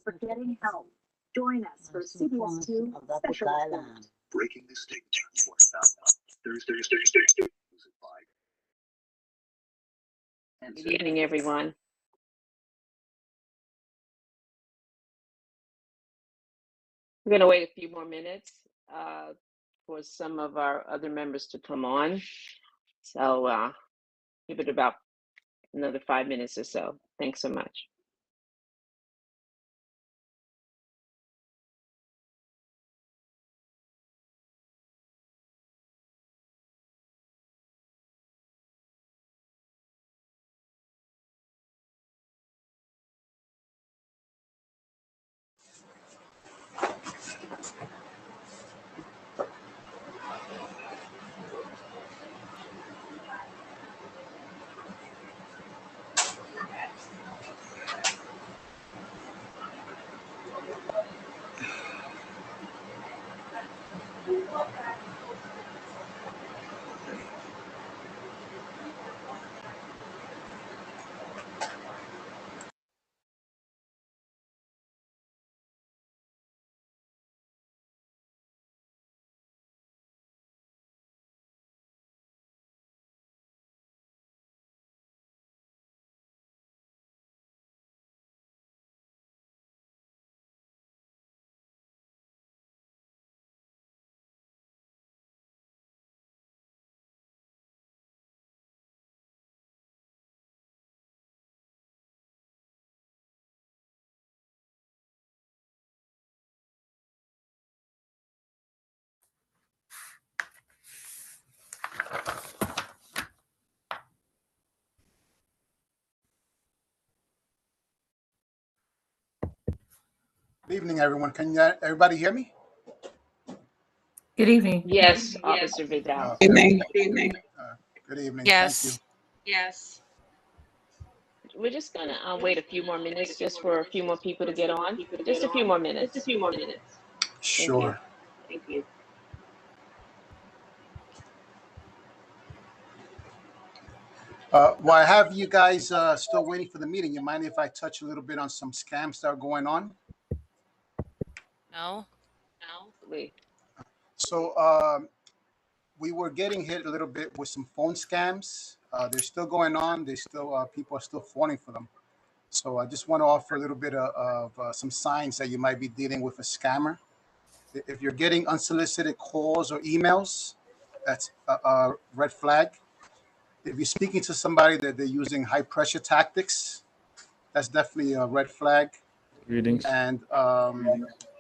for getting help. Join us for CBS2 Special Report. Breaking the stigma. Thursday. Good evening, everyone. We're going to wait a few more minutes for some of our other members to come on. So give it about another 5 minutes or so. Thanks so much. Good evening, everyone. Can everybody hear me? Good evening. Yes, Officer Vidal. Good evening. Good evening. Yes. Thank you. Yes. We're just going to wait a few more minutes just for a few more people to get on. Just a few more minutes. Sure. Thank you. While I have you guys still waiting for the meeting, you mind if I touch a little bit on some scams that are going on? No. Wait. So we were getting hit a little bit with some phone scams. They're still going on. They still people are still falling for them. So I just want to offer a little bit of some signs that you might be dealing with a scammer. If you're getting unsolicited calls or emails, that's a red flag. If you're speaking to somebody that they're using high pressure tactics, that's definitely a red flag. Greetings. And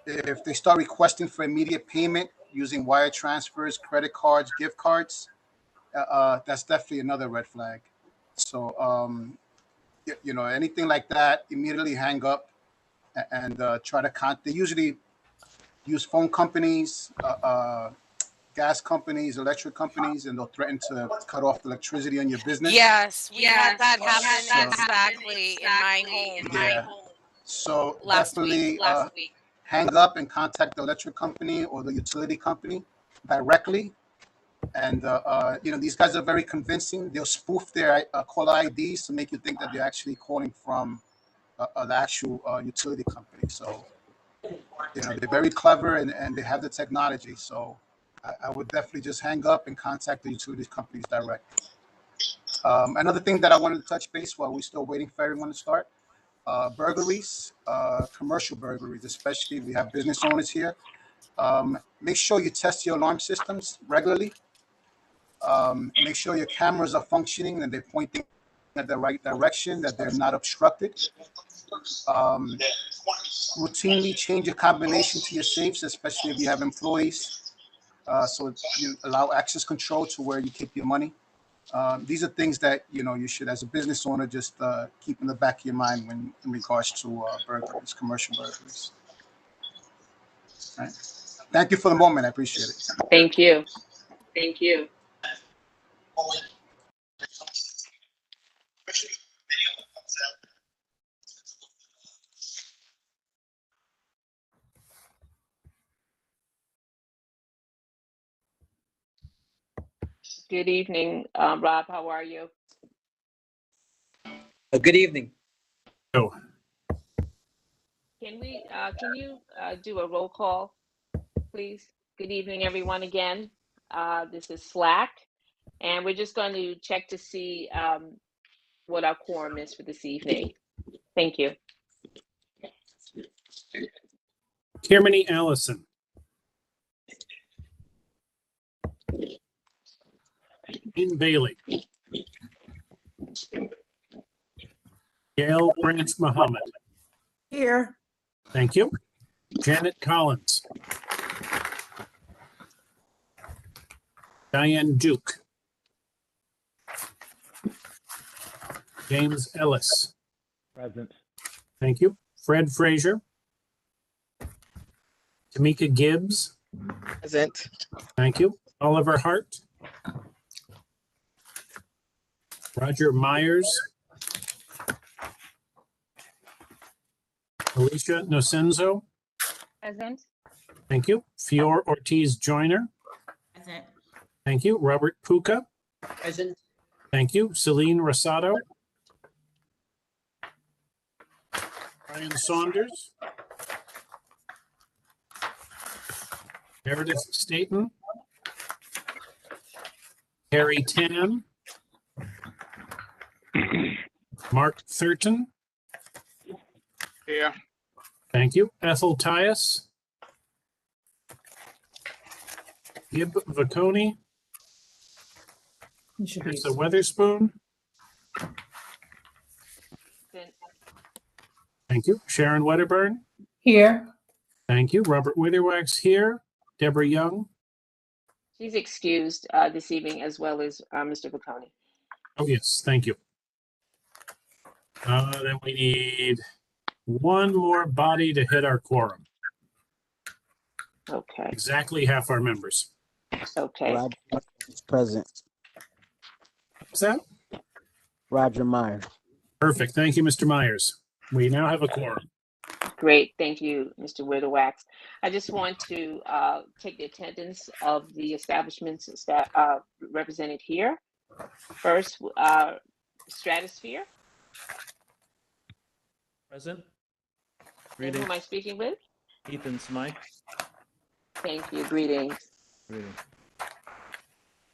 if they start requesting for immediate payment using wire transfers, credit cards, gift cards, that's definitely another red flag. So, anything like that, immediately hang up and try to contact. They usually use phone companies, gas companies, electric companies, and they'll threaten to cut off the electricity on your business. Yes, we had that So- happen exactly in my home. Yeah. So Last definitely week. hang up and contact the electric company or the utility company directly. And these guys are very convincing. They'll spoof their caller IDs to make you think that they're actually calling from the actual utility company. So they're very clever and they have the technology. So I would definitely just hang up and contact the utility companies directly. Another thing that I wanted to touch base while we're still waiting for everyone to start. Burglaries, commercial burglaries, especially if we have business owners here. Make sure you test your alarm systems regularly. Make sure your cameras are functioning and they're pointing at the right direction, that they're not obstructed. Routinely change your combination to your safes, especially if you have employees. So you allow access control to where you keep your money. These are things that you should, as a business owner, just keep in the back of your mind when in regards to burglaries, commercial burglaries. All right. Thank you for the moment. I appreciate it. Thank you. Good evening, Rob. How are you? Good evening. Can can you do a roll call, please? Good evening, everyone, again. This is SLAC, and we're just going to check to see what our quorum is for this evening. Thank you. Kermany Allison. Dean Bailey. Gail Branch Muhammad. Here. Thank you. Janet Collins. Diane Duke. James Ellis. Present. Thank you. Fred Frazier. Tamika Gibbs. Present. Thank you. Oliver Hart. Roger Myers. Alicia Nocenzo. Present. Thank you. Fior Ortiz Joyner. Present. Thank you. Robert Puca. Present. Thank you. Celine Rosado. Brian Saunders. Meredith Staten. Harry Tan. Mark Thurton. Here. Thank you. Ethel Tias. Gib Vaconi. You should be. Lisa Weatherspoon. Thank you. Sharon Wedderburn. Here. Thank you. Robert Witherwax here. Deborah Young. She's excused this evening, as well as Mr. Vaconi. Oh, yes. Thank you. Then we need one more body to hit our quorum. Okay. Exactly half our members. Okay. Roger is present. What's that? Roger Meyer. Perfect. Thank you, Mr. Myers. We now have a quorum. Great. Thank you, Mr. Witherwax. I just want to take the attendance of the establishments that represented here. First, Stratosphere. Present. And who Greetings. am I speaking with? Ethan Smythe. Thank you. Greetings. Greetings.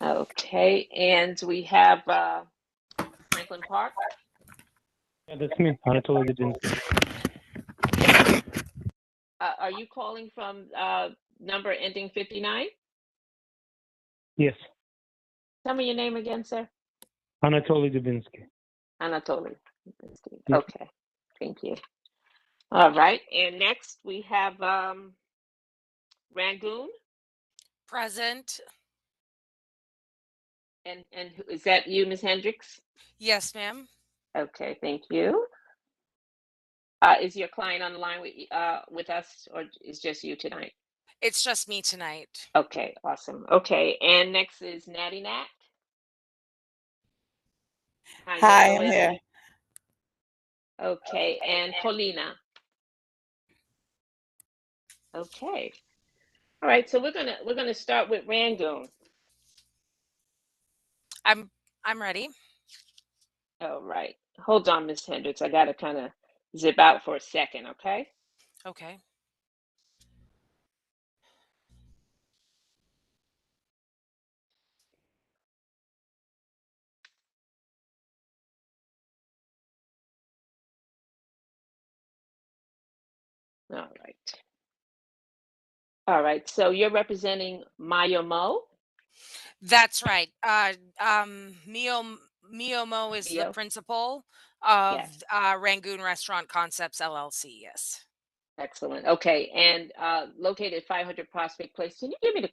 Okay. And we have Franklin Park. Yeah, that's me, Anatoly Dubinsky. Are you calling from number ending 59? Yes, Tell me your name again, sir. Anatoly Dubinsky. Anatoly. Yeah. Okay. Thank you. All right. And next we have Rangoon. Present. And is that you, Ms. Hendricks? Yes, ma'am. Okay, thank you. Is your client on the line with us, or is just you tonight? It's just me tonight. Okay, awesome. Okay, and next is Natty Nat. Hi, I'm here. Okay, and Paulina. Okay. All right, so we're gonna start with Rangoon. I'm ready. All right. Hold on, Ms. Hendricks. I gotta kind of zip out for a second, okay? Okay. All right. All right. So you're representing Maya Mo. That's right. Mio Mo is the Mio? principal of Yes. Rangoon Restaurant Concepts LLC. Yes. Excellent. Okay. And located at 500 Prospect Place. Can you give me the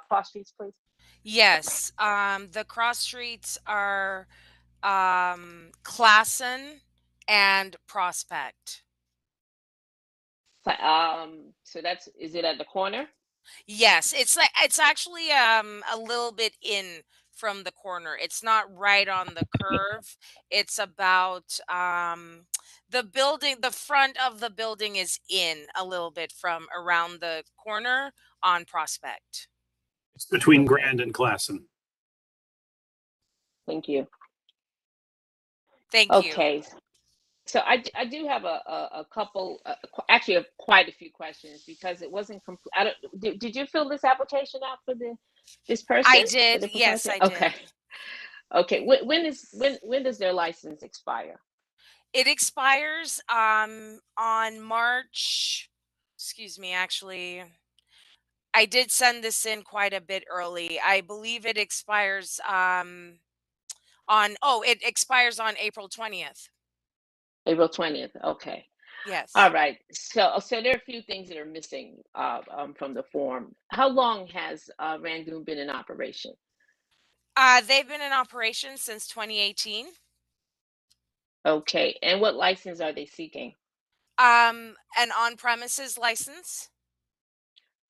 cross streets, please? Yes. The cross streets are Classen and Prospect. So is it at the corner? Yes, it's actually a little bit in from the corner. It's not right on the curve. It's about the front of the building is in a little bit from around the corner on Prospect. It's between Grand and Classen. Thank you. Thank you. Okay. So I do have a couple, actually quite a few questions because it wasn't complete. I don't, did you fill this application out for this I person, for did. the Yes, proprietor? I Okay. did. Okay. When does their license expire? It expires on March. Excuse me, actually. I did send this in quite a bit early. I believe it expires it expires on April 20th. April 20th. Okay. All Yes. right. So there are a few things that are missing from the form. How long has Rangoon been in operation? They've been in operation since 2018. Okay. And what license are they seeking? An on-premises license.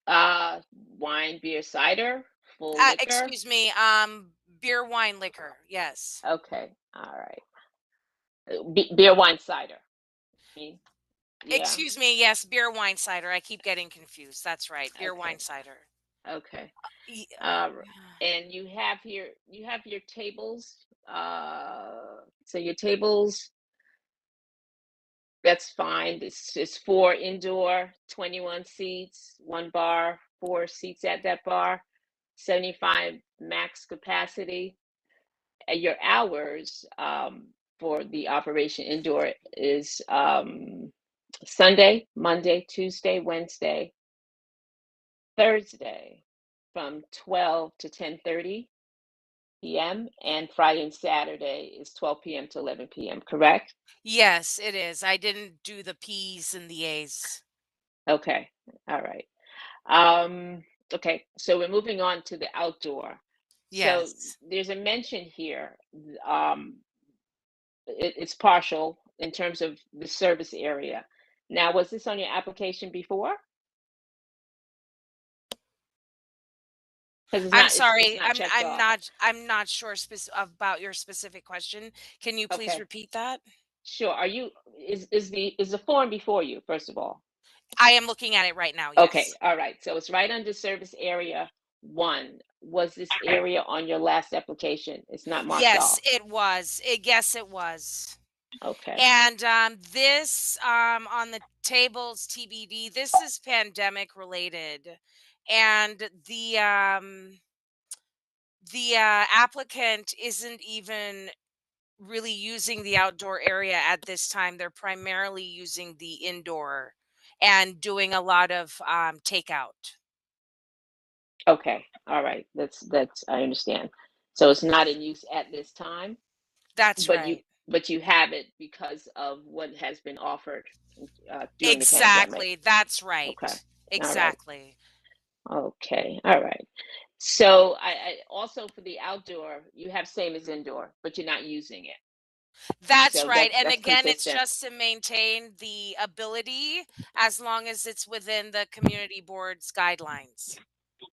Wine, beer, cider, full liquor. Excuse me, beer, wine, liquor. Yes. Okay. All right. Beer, wine, cider. Me? Yeah. Excuse me, yes, beer, wine, cider. I keep getting confused. That's right. Beer, Okay. wine, cider. Okay. Ye- And you have your tables. So your tables, that's fine. It's 4 indoor, 21 seats, 1 bar, 4 seats at that bar, 75 max capacity. And your hours for the operation indoor is Sunday, Monday, Tuesday, Wednesday, Thursday from 12 to 10:30 p.m. and Friday and Saturday is 12 p.m. to 11 p.m. Correct? Yes, it is. I didn't do the P's and the A's. Okay. All right. Um, okay. So we're moving on to the outdoor. So Yes. there's a mention here. Um, it's partial in terms of the service area. Now, was this on your application before? Because I'm it's sorry. not checked off. I'm not sure about your specific question. Can you please Okay. repeat that? Sure. Is the form before you, first of all? I am looking at it right now. Okay. Yes. All right. So it's right under service area 1. Was this area on your last application? It's not marked Yes, off. it was. Yes, it was. Okay. And this on the tables TBD, this is pandemic related. And the applicant isn't even really using the outdoor area at this time. They're primarily using the indoor and doing a lot of takeout. Okay. All right. That's I understand. So it's not in use at this time, That's but you right. but you have it because of what has been offered during the pandemic. Exactly. That's Okay. right. All right. Exactly. Okay. All right. So I also for the outdoor, you have same as indoor, but you're not using it. That's So right. And that's again, it's consistent. just to maintain the ability as long as it's within the community board's guidelines.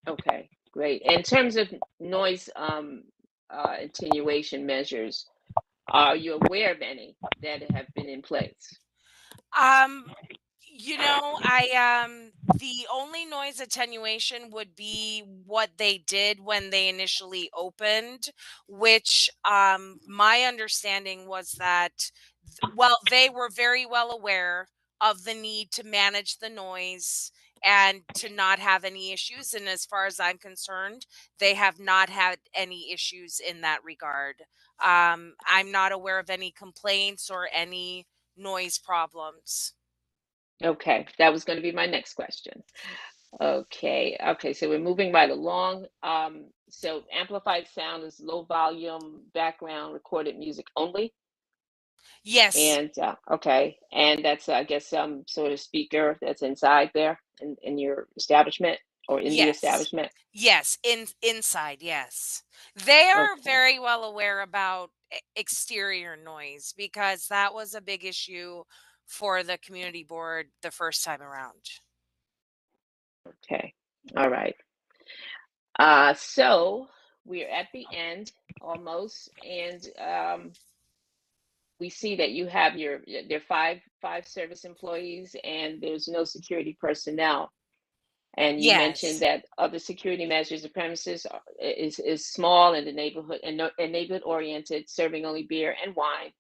Okay, great. In terms of noise attenuation measures, are you aware of any that have been in place? Um, the only noise attenuation would be what they did when they initially opened, which my understanding was that they were very well aware of the need to manage the noise and to not have any issues. And as far as I'm concerned, they have not had any issues in that regard. I'm not aware of any complaints or any noise problems. Okay, that was going to be my next question. Okay, so we're moving right along. So amplified sound is low volume background recorded music only. Yes. And okay, and that's I guess some sort of speaker that's inside there in your establishment or in the Yes. establishment. Yes. Inside. Yes. They are Okay, very well aware about exterior noise because that was a big issue for the community board the first time around. okay, all right. So we're at the end almost, and we see that you have there are five service employees, and there's no security personnel. And you mentioned Yes. that other security measures, the premises is small in the neighborhood and neighborhood oriented, serving only beer and wine.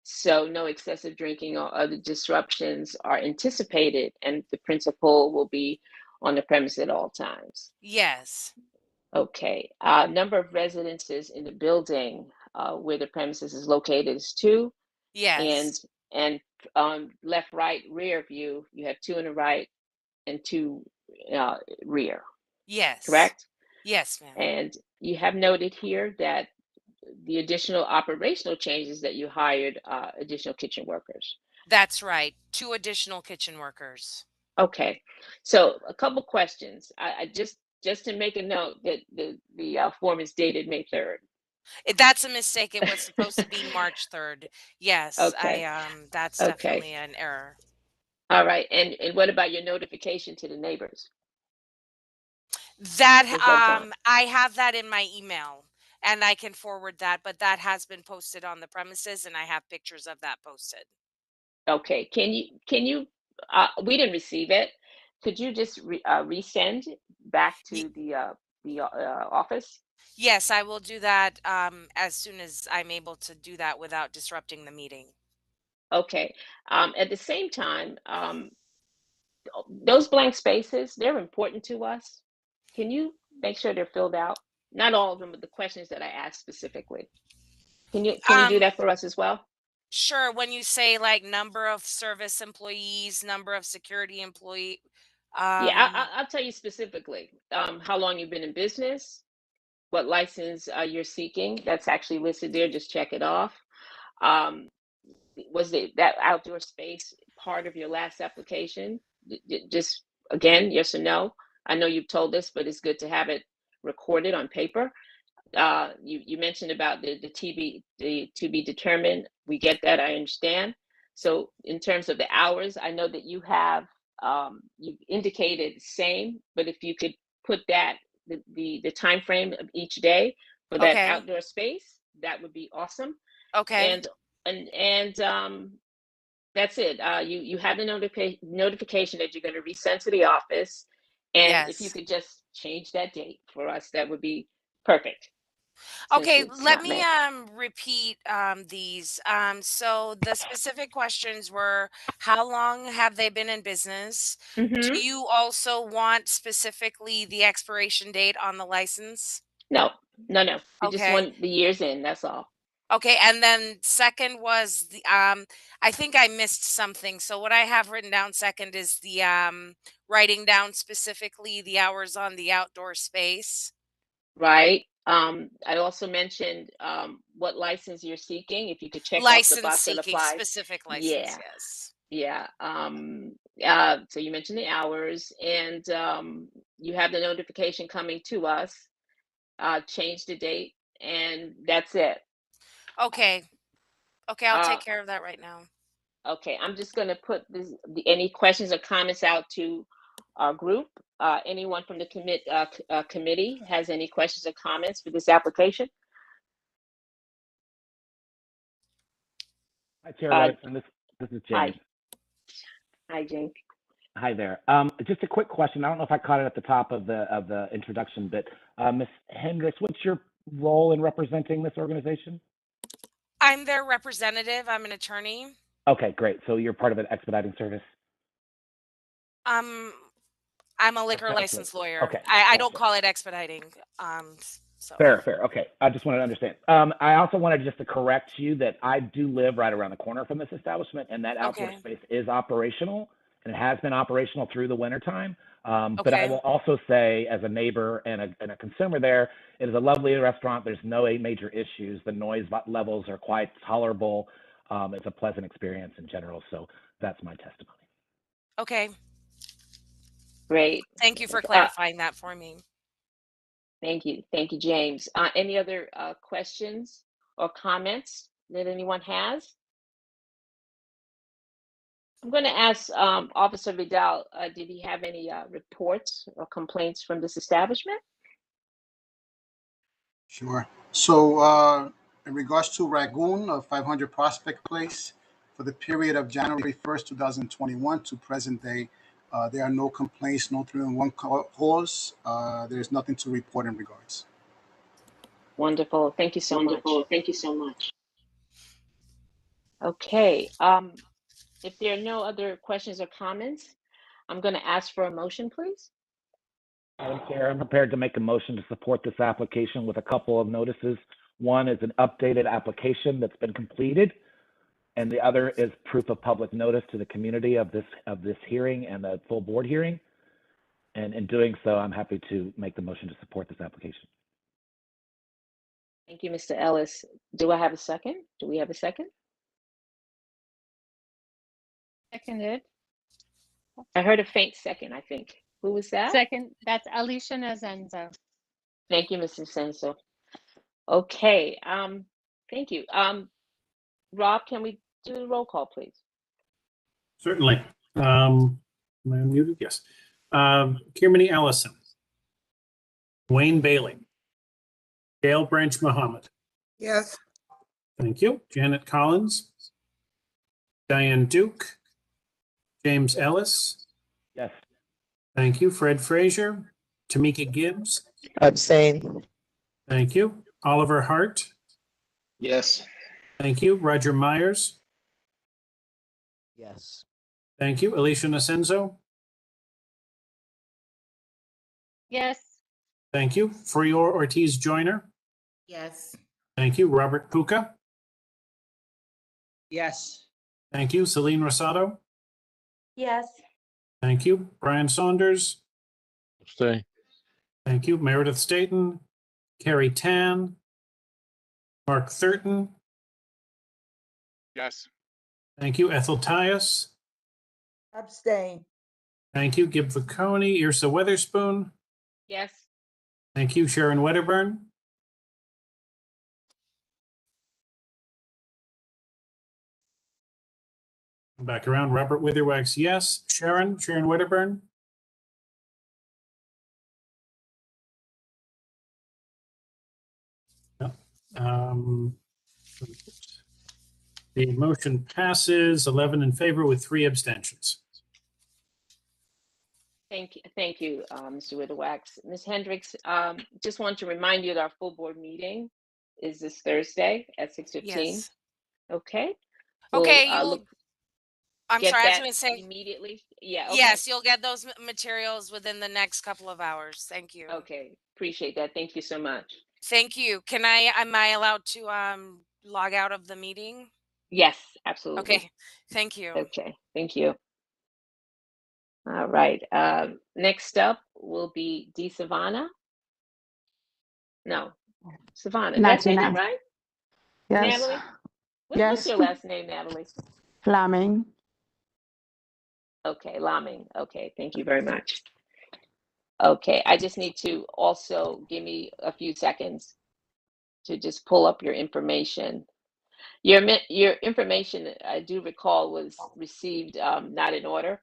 So no excessive drinking or other disruptions are anticipated, and the principal will be on the premise at all times. Yes. Okay. Number of residences in the building where the premises is located is 2. Yes. And left, right, rear view, you have 2 in the right and 2 rear, Yes. correct? Yes, ma'am. And you have noted here that the additional operational changes that you hired additional kitchen workers. That's right. 2 additional kitchen workers. Okay, so a couple questions. I just to make a note that the form is dated May 3rd. That's a mistake. It was supposed to be March 3rd. Yes, Okay, that's okay, definitely an error. all right. And what about your notification to the neighbors? That Was that done? I have that in my email and I can forward that, but that has been posted on the premises and I have pictures of that posted. Okay, can you we didn't receive it. Could you just resend back Ye- to the office? Yes, I will do that as soon as I'm able to do that without disrupting the meeting. Okay. At the same time, those blank spaces, they're important to us. Can you make sure they're filled out? Not all of them, but the questions that I asked specifically. Can you do Um, that for us as well? sure. When you say like number of service employees, number of security employee, Yeah, um, I'll tell you specifically how long you've been in business, what license you're seeking. That's actually listed there. Just check it off. Um, was that outdoor space part of your last application? Just again, yes or no? I know you've told us, but it's good to have it recorded on paper. You mentioned about the to be determined. We get that. I understand. So in terms of the hours, I know that you have you indicated same, but if you could put that the time frame of each day for that okay. outdoor space, that would be awesome. Okay. And that's it. You have the notification that you're going to resend to the office, and if you Yes. could just change that date for us, that would be perfect. Since Okay, it's let not me May. repeat these. So the specific questions were how long have they been in business? Do Mm-hmm. you also want specifically the expiration date on the license? No, no. We just Okay. want the years in. That's all. Okay, and then second was the I think I missed something. So what I have written down second is the writing down specifically the hours on the outdoor space. Right. I also mentioned what license you're seeking. If you could check off the License box that seeking, applies. specific license, Yeah, yes. yeah. So you mentioned the hours, and you have the notification coming to us. Change the date, and that's it. Okay. Okay, I'll Uh, take care of that right now. okay, I'm just going to put any questions or comments out to our group. Anyone from the committee has any questions or comments for this application? Hi, Chair Uh, Wright, and this is hi, James. hi, Jane. Hi there. Just a quick question. I don't know if I caught it at the top of the introduction, but Ms. Hendricks, what's your role in representing this organization? I'm their representative. I'm an attorney. Okay, great. So you're part of an expediting service? Um, I'm a liquor Essentially. license lawyer. Okay, I don't gotcha. call it expediting. So Fair. Okay. I just want to understand. I also wanted just to correct you that I do live right around the corner from this establishment, and that outdoor okay. space is operational, and it has been operational through the wintertime. But I Okay. will also say, as a neighbor and a consumer there, it is a lovely restaurant. There's no major issues. The noise levels are quite tolerable. It's a pleasant experience in general. So that's my testimony. Okay. Great. Thank you for clarifying that for me. Thank you, James. Any other questions or comments that anyone has? I'm going to ask Officer Vidal, did he have any reports or complaints from this establishment? Sure. So, in regards to Ragoon of 500 Prospect Place, for the period of January 1st, 2021 to present day, there are no complaints, no 311 calls. There's nothing to report in regards. Wonderful. Thank you so much. Wonderful. Thank you so much. Okay, if there are no other questions or comments, I'm going to ask for a motion, please. Madam Chair, I'm prepared to make a motion to support this application with a couple of notices. One is an updated application that's been completed, and the other is proof of public notice to the community of this hearing and the full board hearing. And in doing so, I'm happy to make the motion to support this application. Thank you, Mr. Ellis. Do I have a second? Do we have a second? Seconded. I heard a faint second, I think. Who was that? Second, that's Alicia Nazenzo. Thank you, Mrs. Senso. Okay, thank you. Rob, can we do the roll call, please? Certainly. Am I unmuted? Yes. Kirmany Allison. Wayne Bailey. Gail Branch Muhammad. Yes. Thank you. Janet Collins. Diane Duke. James Ellis. Yes. Thank you. Fred Frazier. Tamika Gibbs. Abstain. Thank you. Oliver Hart. Yes. Thank you. Roger Myers. Yes. Thank you. Alicia Nasenzo. Yes. Thank you. Frior Ortiz Joyner. Yes. Thank you. Robert Puca. Yes. Thank you. Celine Rosado. Yes. Thank you. Brian Saunders. Stay. Thank you. Meredith Staten. Carrie Tan. Mark Thurton. Yes. Thank you. Ethel Tias. Abstain. Thank you. Gib Viconi. Irsa Weatherspoon. Yes. Thank you. Sharon Wedderburn. Back around. Robert Witherwax, yes. Sharon Wedderburn. No. The motion passes 11 in favor with 3 abstentions. Thank you, Mr. Witherwax. Ms. Hendricks, just want to remind you that our full board meeting is this Thursday at 6:15. Yes. Okay. Okay, We'll, I'm get sorry, I was that going to say, immediately. Yeah. Okay. yes, you'll get those materials within the next couple of hours. Thank you. Okay. Appreciate that. Thank you so much. Thank you. Am I allowed to log out of the meeting? Yes, absolutely. Okay. Thank you. Okay. Thank you. All right. Next up will be D. Savannah. No, Savannah. Did I say that right? Yes. Natalie? Yes. What's your last name, Natalie? Flaming. Okay, Laming. Okay, thank you very much. Okay, I just need to also give me a few seconds to just pull up your information. Your information, I do recall, was received not in order,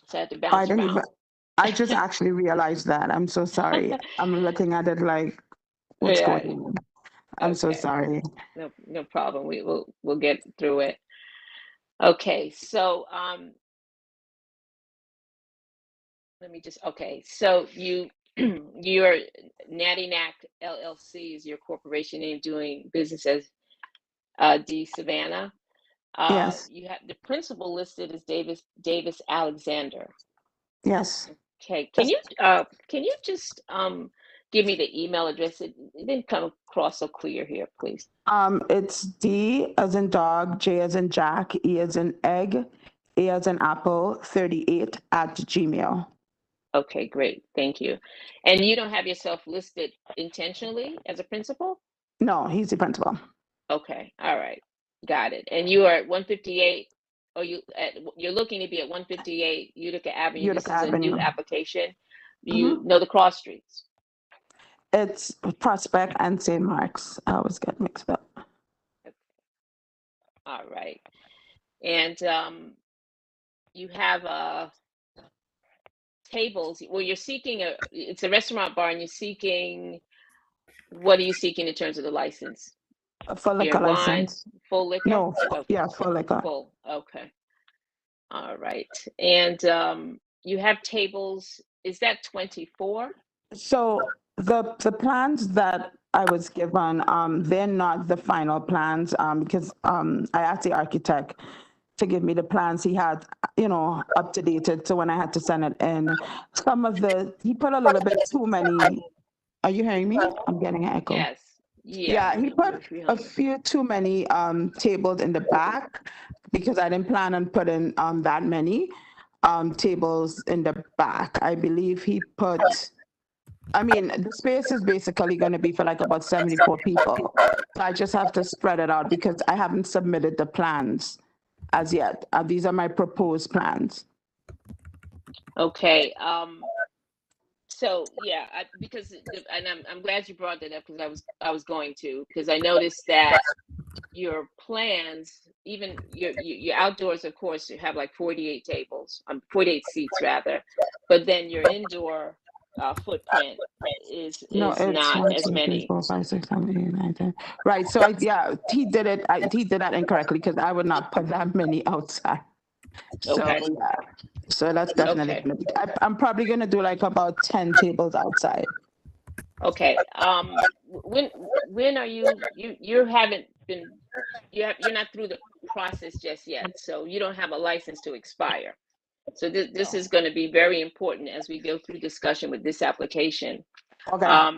so I had to bounce around. I just actually realized that. I'm so sorry. I'm looking at it like, what's Yeah. going on? I'm so Okay. sorry. No problem. We'll get through it. Okay, so let me just, okay, so your Natty Knack LLC is your corporation name doing business as D. Savannah. Yes. You have the principal listed as Davis Alexander. Yes. Okay, can you just give me the email address? It didn't come across so clear here, please. It's D as in dog, J as in Jack, E as in egg, A as in apple, 38 @gmail. Okay, great. Thank you. And you don't have yourself listed intentionally as a principal? No, he's the principal. Okay, all right. Got it. And you are at 158, or you're looking to be at 158 Utica Avenue. Utica This is a new Avenue. application. You know the cross streets. It's Prospect and St. Mark's. I always get mixed up. Okay. All right. And you have tables. Well, you're seeking it's a restaurant bar, and you're seeking, what are you seeking in terms of the license? For liquor Wine, license. full liquor? No, Okay. yeah, for liquor. Full, okay. All right. And you have tables, is that 24? So the plans that I was given, they're not the final plans, because I asked the architect to give me the plans he had, up to dated. So when I had to send it in, he put a little bit too many. Are you hearing me? I'm getting an echo. Yes. Yeah. Yeah, he put a few too many tables in the back because I didn't plan on putting that many tables in the back. I believe he put, the space is basically going to be for like about 74 people. So I just have to spread it out because I haven't submitted the plans as yet. These are my proposed plans. Okay. So yeah, and I'm glad you brought that up because I was going to, because I noticed that your plans, even your outdoors, of course, you have like 48 tables, 48 seats rather, but then your indoor footprint is No, it's not 1, as 2, 3, many. 4, 5, 6, 7, 8, 9, 10. Right. So he did it. He did that incorrectly because I would not put that many outside. Okay. So yeah. So that's definitely Okay. gonna be. I'm probably gonna do like about 10 tables outside. Okay. When are you haven't been you're not through the process just yet, so you don't have a license to expire. So this is going to be very important as we go through discussion with this application. Okay.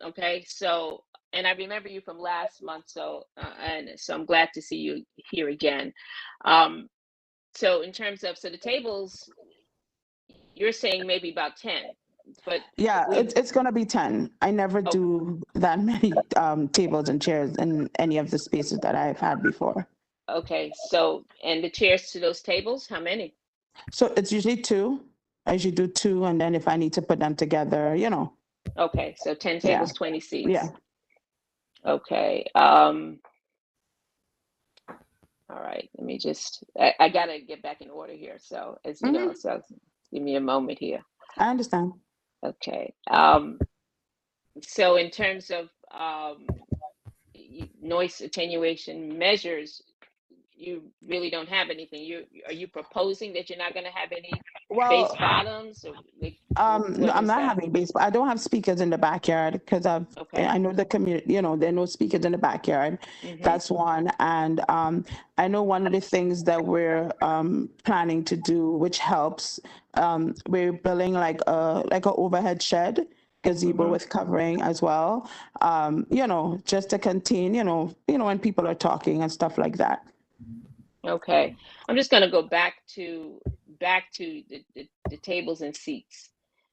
Okay. So, and I remember you from last month, so and so I'm glad to see you here again. So in terms of the tables, you're saying maybe about 10, but yeah, it's gonna be 10. I never do that many tables and chairs in any of the spaces that I've had before. Okay. So, and the chairs to those tables, how many? So it's usually 2. I usually do 2, and then if I need to put them together, Okay, so 10 tables, 20 seats. Yeah. Okay. All right. Let me just. I gotta get back in order here. So as you know, so give me a moment here. I understand. Okay. So in terms of noise attenuation measures, you really don't have anything. Are you proposing that you're not going to have any bass bottoms? Or no, I'm not having bass, but I don't have speakers in the backyard because I know the community, there are no speakers in the backyard. That's one. And I know one of the things that we're planning to do, which helps, we're building like an overhead shed, gazebo with covering as well, just to contain, when people are talking and stuff like that. Okay, I'm just going to go back to the tables and seats.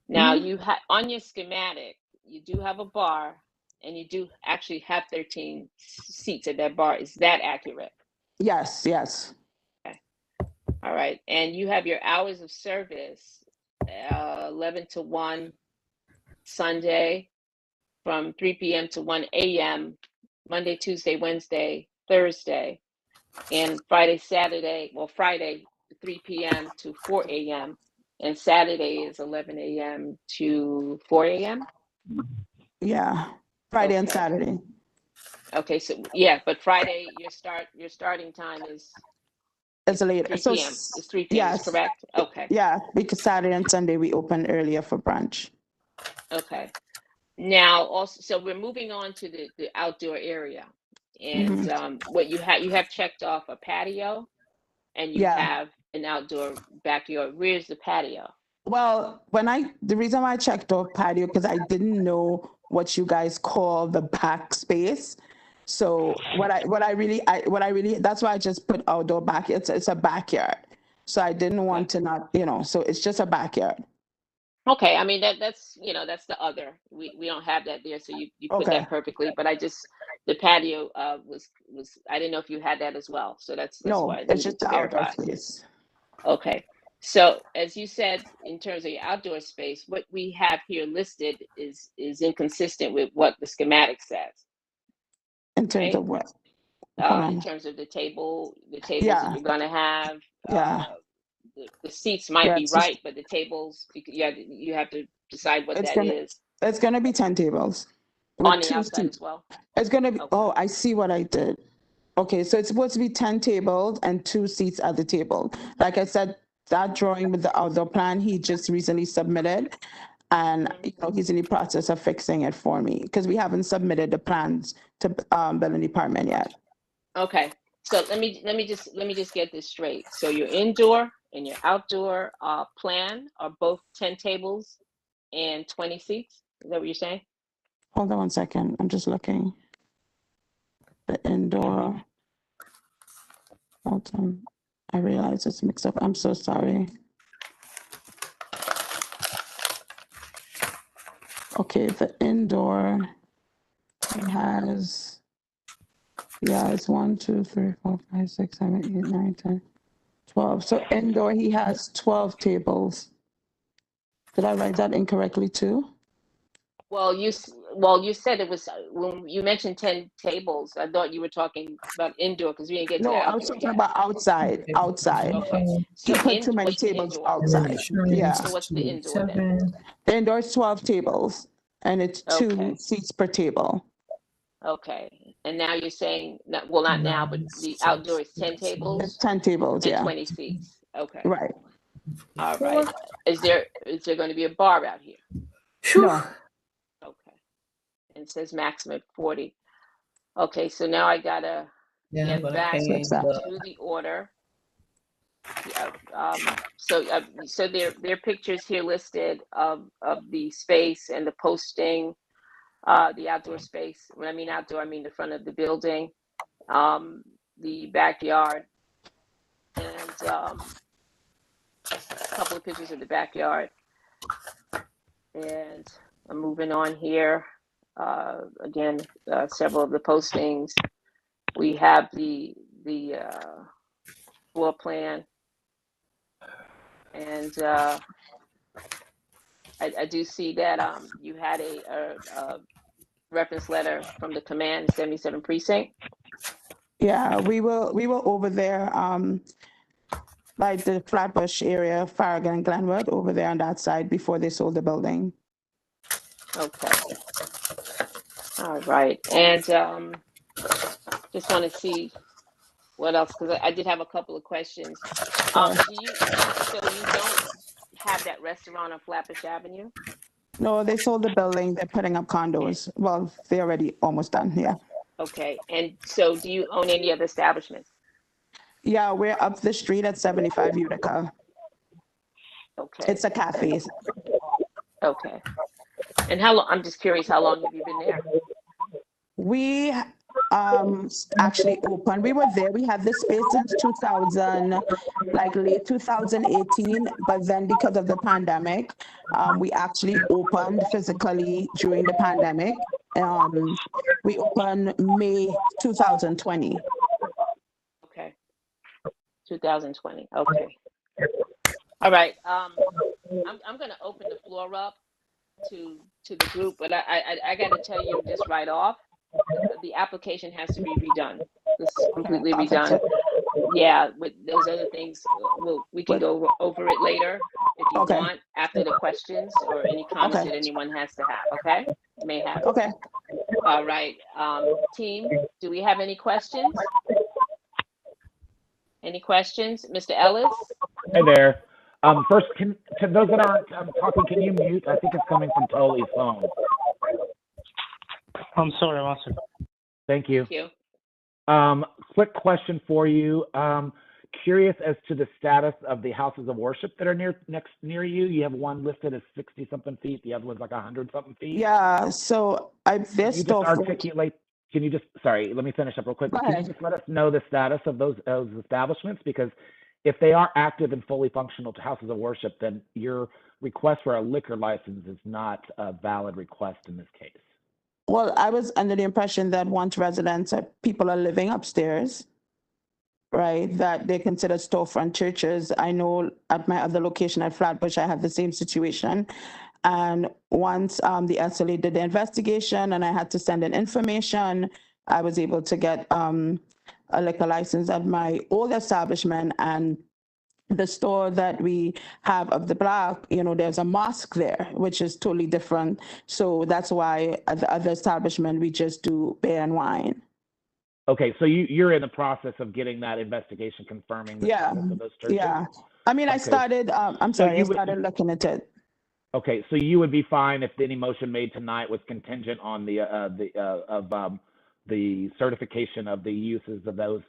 Now you have on your schematic, you do have a bar, and you do actually have 13 seats at that bar. Is that accurate? Yes. Okay. All right, and you have your hours of service, 11 to 1 Sunday, from 3 p.m. to 1 a.m. Monday, Tuesday, Wednesday, Thursday. And Friday, 3 p.m. to 4 a.m. And Saturday is 11 a.m. to 4 a.m. Yeah, Friday and Saturday. Okay, so yeah, but Friday your starting time is later. 3 So p.m. It's 3 p.m. yes. Is correct? Okay. Yeah, because Saturday and Sunday we open earlier for brunch. Okay. Now also, so we're moving on to the outdoor area, and what you have checked off a patio, and you have an outdoor backyard. Where's the patio? Well, the reason why I checked off patio because I didn't know what you guys call the back space. So what I really that's why I just put outdoor back. It's a backyard. So I didn't want to not, so it's just a backyard. Okay, I mean that's that's the other. We don't have that there, so you put that perfectly. But the patio was I didn't know if you had that as well. So that's why I it's needed just to the outdoor verify. space. Okay, so as you said, in terms of your outdoor space, what we have here listed is inconsistent with what the schematic says. In terms of what? In terms of the tables that you're going to have. The seats might be right, but the tables, you have to decide what that is. It's going to be 10 tables. On the outside as well? It's going to be, I see what I did. Okay, so it's supposed to be 10 tables and 2 seats at the table. Like I said, that drawing with the outdoor plan, he just recently submitted. and he's in the process of fixing it for me because we haven't submitted the plans to building department yet. Okay. So let me just get this straight. So your indoor and your outdoor plan are both 10 tables and 20 seats. Is that what you're saying? Hold on 1 second. I'm just looking. The indoor. Hold on. I realize it's mixed up. I'm so sorry. Okay, the indoor has, it's 1, 2, 3, 4, 5, 6, 7, 8, 9, 10, 12. So indoor, he has 12 tables. Did I write that incorrectly too? Well, you said it was when you mentioned 10 tables. I thought you were talking about indoor because we didn't get to No, outdoor. I was talking about outside. Okay. He So put too many what's the tables indoor? outside. Yeah. So what's the indoor then? The indoor is 12 tables, and it's 2 Okay. seats per table. Okay. And now you're saying, well, not now, but the outdoor is 10 tables? It's 10 tables, and yeah. 20 seats. Okay. Right. All right. Is there going to be a bar out here? No. Okay. And it says maximum 40. Okay, so now I gotta get back to the order. Yeah. So there are pictures here listed of the space and the posting, the outdoor space. When I mean outdoor, I mean the front of the building, the backyard, and a couple of pictures of the backyard. And I'm moving on here. Again, several of the postings. We have the floor plan, and I do see that you had a reference letter from the command 77 precinct. Yeah, we were over there, like the Flatbush area, Farragut and Glenwood, over there on that side before they sold the building. Okay. All right, and just want to see what else, because I did have a couple of questions. So you don't have that restaurant on Flatbush Avenue? No, they sold the building. They're putting up condos. Well, they're already almost done. Yeah. Okay, and so do you own any other establishments? Yeah, we're up the street at 75 Utica. Okay. It's a cafe. Okay. And how long? I'm just curious. How long have you been there? We actually opened. We were there. We had this space since 2000, like late 2018. But then because of the pandemic, we actually opened physically during the pandemic. We opened May 2020. Okay. 2020. Okay. All right. I'm going to open the floor up to the group, but I got to tell you just right off, the application has to be redone. This is completely redone. Yeah, with those other things, we can go over it later if you want, after the questions or any comments that anyone has to have. Okay, may have. Okay. All right, team. Do we have any questions? Any questions, Mr. Ellis? Hey there. First, to those that aren't talking, can you mute? I think it's coming from Toli's phone. I'm sorry, one second. Thank you. Thank you. Quick question for you. Curious as to the status of the houses of worship that are near you. You have one listed as 60-something feet. The other one's like 100-something feet. Yeah. So Can you just sorry, let me finish up real quick. Can you just let us know the status of those establishments? Because if they are active and fully functional to houses of worship, then your request for a liquor license is not a valid request in this case. Well, I was under the impression that once residents, people are living upstairs, right, that they consider storefront churches. I know at my other location at Flatbush, I had the same situation. And once the SLA did the investigation and I had to send in information, I was able to get a liquor license at my old establishment. And the store that we have of the block, there's a mosque there, which is totally different. So that's why at the other establishment, we just do beer and wine. Okay, so you're in the process of getting that investigation confirming the status of those churches? Yeah. I mean, I started, I started looking at it. Okay, so you would be fine if any motion made tonight was contingent on the certification of the uses of those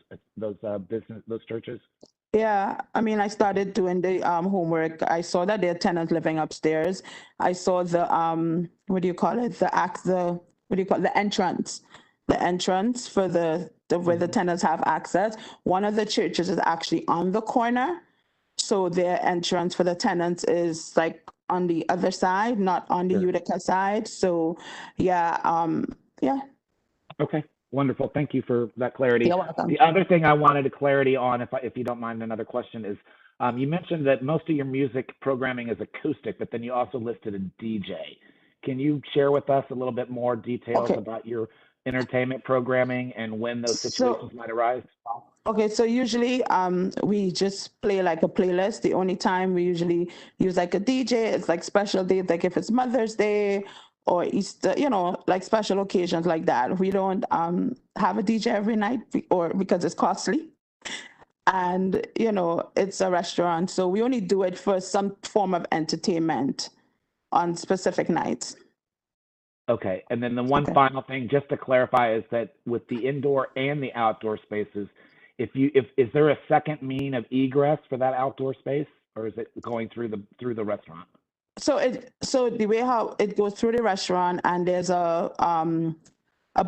churches? Yeah, I mean, I started doing the homework. I saw that there are tenants living upstairs. I saw the what do you call it? The entrance. The entrance for the where the tenants have access. One of the churches is actually on the corner. So their entrance for the tenants is like on the other side, not on the Sure. Utica side. So yeah, yeah. Okay, wonderful. Thank you for that clarity. You're welcome. The other thing I wanted clarity on, if you don't mind, another question is, you mentioned that most of your music programming is acoustic, but then you also listed a DJ. Can you share with us a little bit more details about your entertainment programming and when those situations might arise? Okay, so usually we just play like a playlist. The only time we usually use like a DJ, it's like special days, like if it's Mother's Day or Easter, like special occasions like that. We don't have a DJ every night or because it's costly. And it's a restaurant, so we only do it for some form of entertainment on specific nights. Okay, and then the one final thing, just to clarify, is that with the indoor and the outdoor spaces, is there a second mean of egress for that outdoor space, or is it going through the restaurant? So the way how it goes through the restaurant, and there's a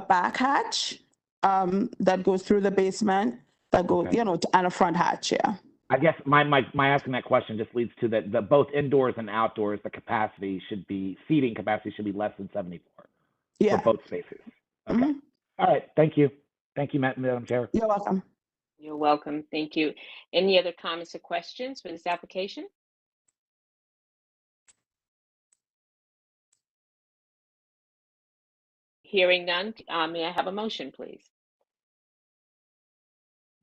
back hatch that goes through the basement that goes, and a front hatch, yeah. I guess my asking that question just leads to that the both indoors and outdoors, the seating capacity should be less than 74 for both spaces. Okay. All right. Thank you. Thank you, Madam Chair. You're welcome. You're welcome. Thank you. Any other comments or questions for this application? Hearing none, may I have a motion, please?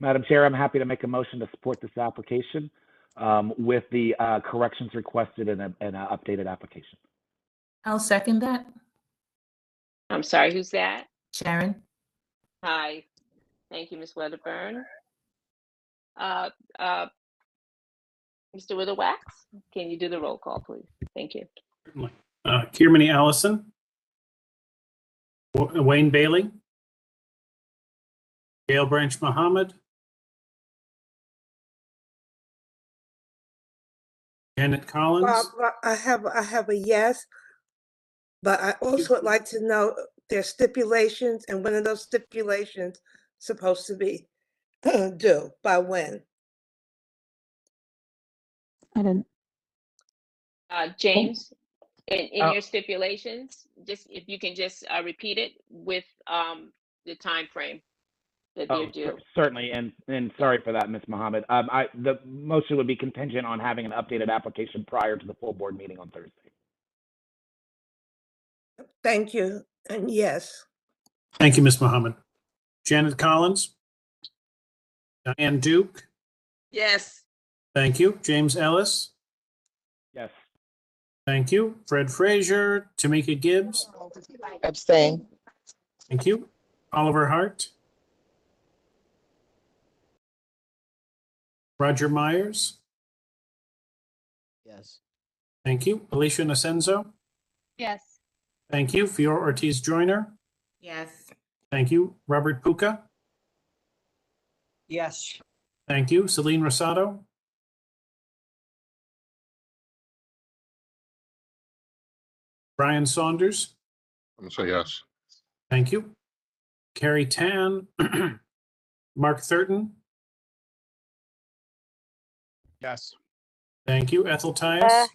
Madam Chair, I'm happy to make a motion to support this application with the corrections requested in an updated application. I'll second that. I'm sorry, who's that? Sharon. Hi. Thank you, Ms. Wedderburn. Mr. Witherwax, can you do the roll call, please? Thank you. Certainly. Kiermany Allison, Wayne Bailey, Gail Branch Muhammad, Janet Collins. I have a yes, but I also would like to know their stipulations and when are those stipulations supposed to be due, by when? I didn't. James, in your stipulations, just if you can just repeat it with the time frame that they're due. Certainly, and sorry for that, Ms. Muhammad. The motion would be contingent on having an updated application prior to the full board meeting on Thursday. Thank you, and yes. Thank you, Ms. Muhammad. Janet Collins, Diane Duke. Yes. Thank you. James Ellis. Yes. Thank you. Fred Frazier, Tamika Gibbs. Abstain. Thank you. Oliver Hart. Roger Myers. Yes. Thank you. Alicia Nasenzo. Yes. Thank you. Fiora Ortiz Joyner. Yes. Thank you. Robert Puca. Yes. Thank you. Celine Rosado. Brian Saunders. I'm gonna say yes. Thank you. Carrie Tan. Mark Thurton. Yes. Thank you. Ethel Tias.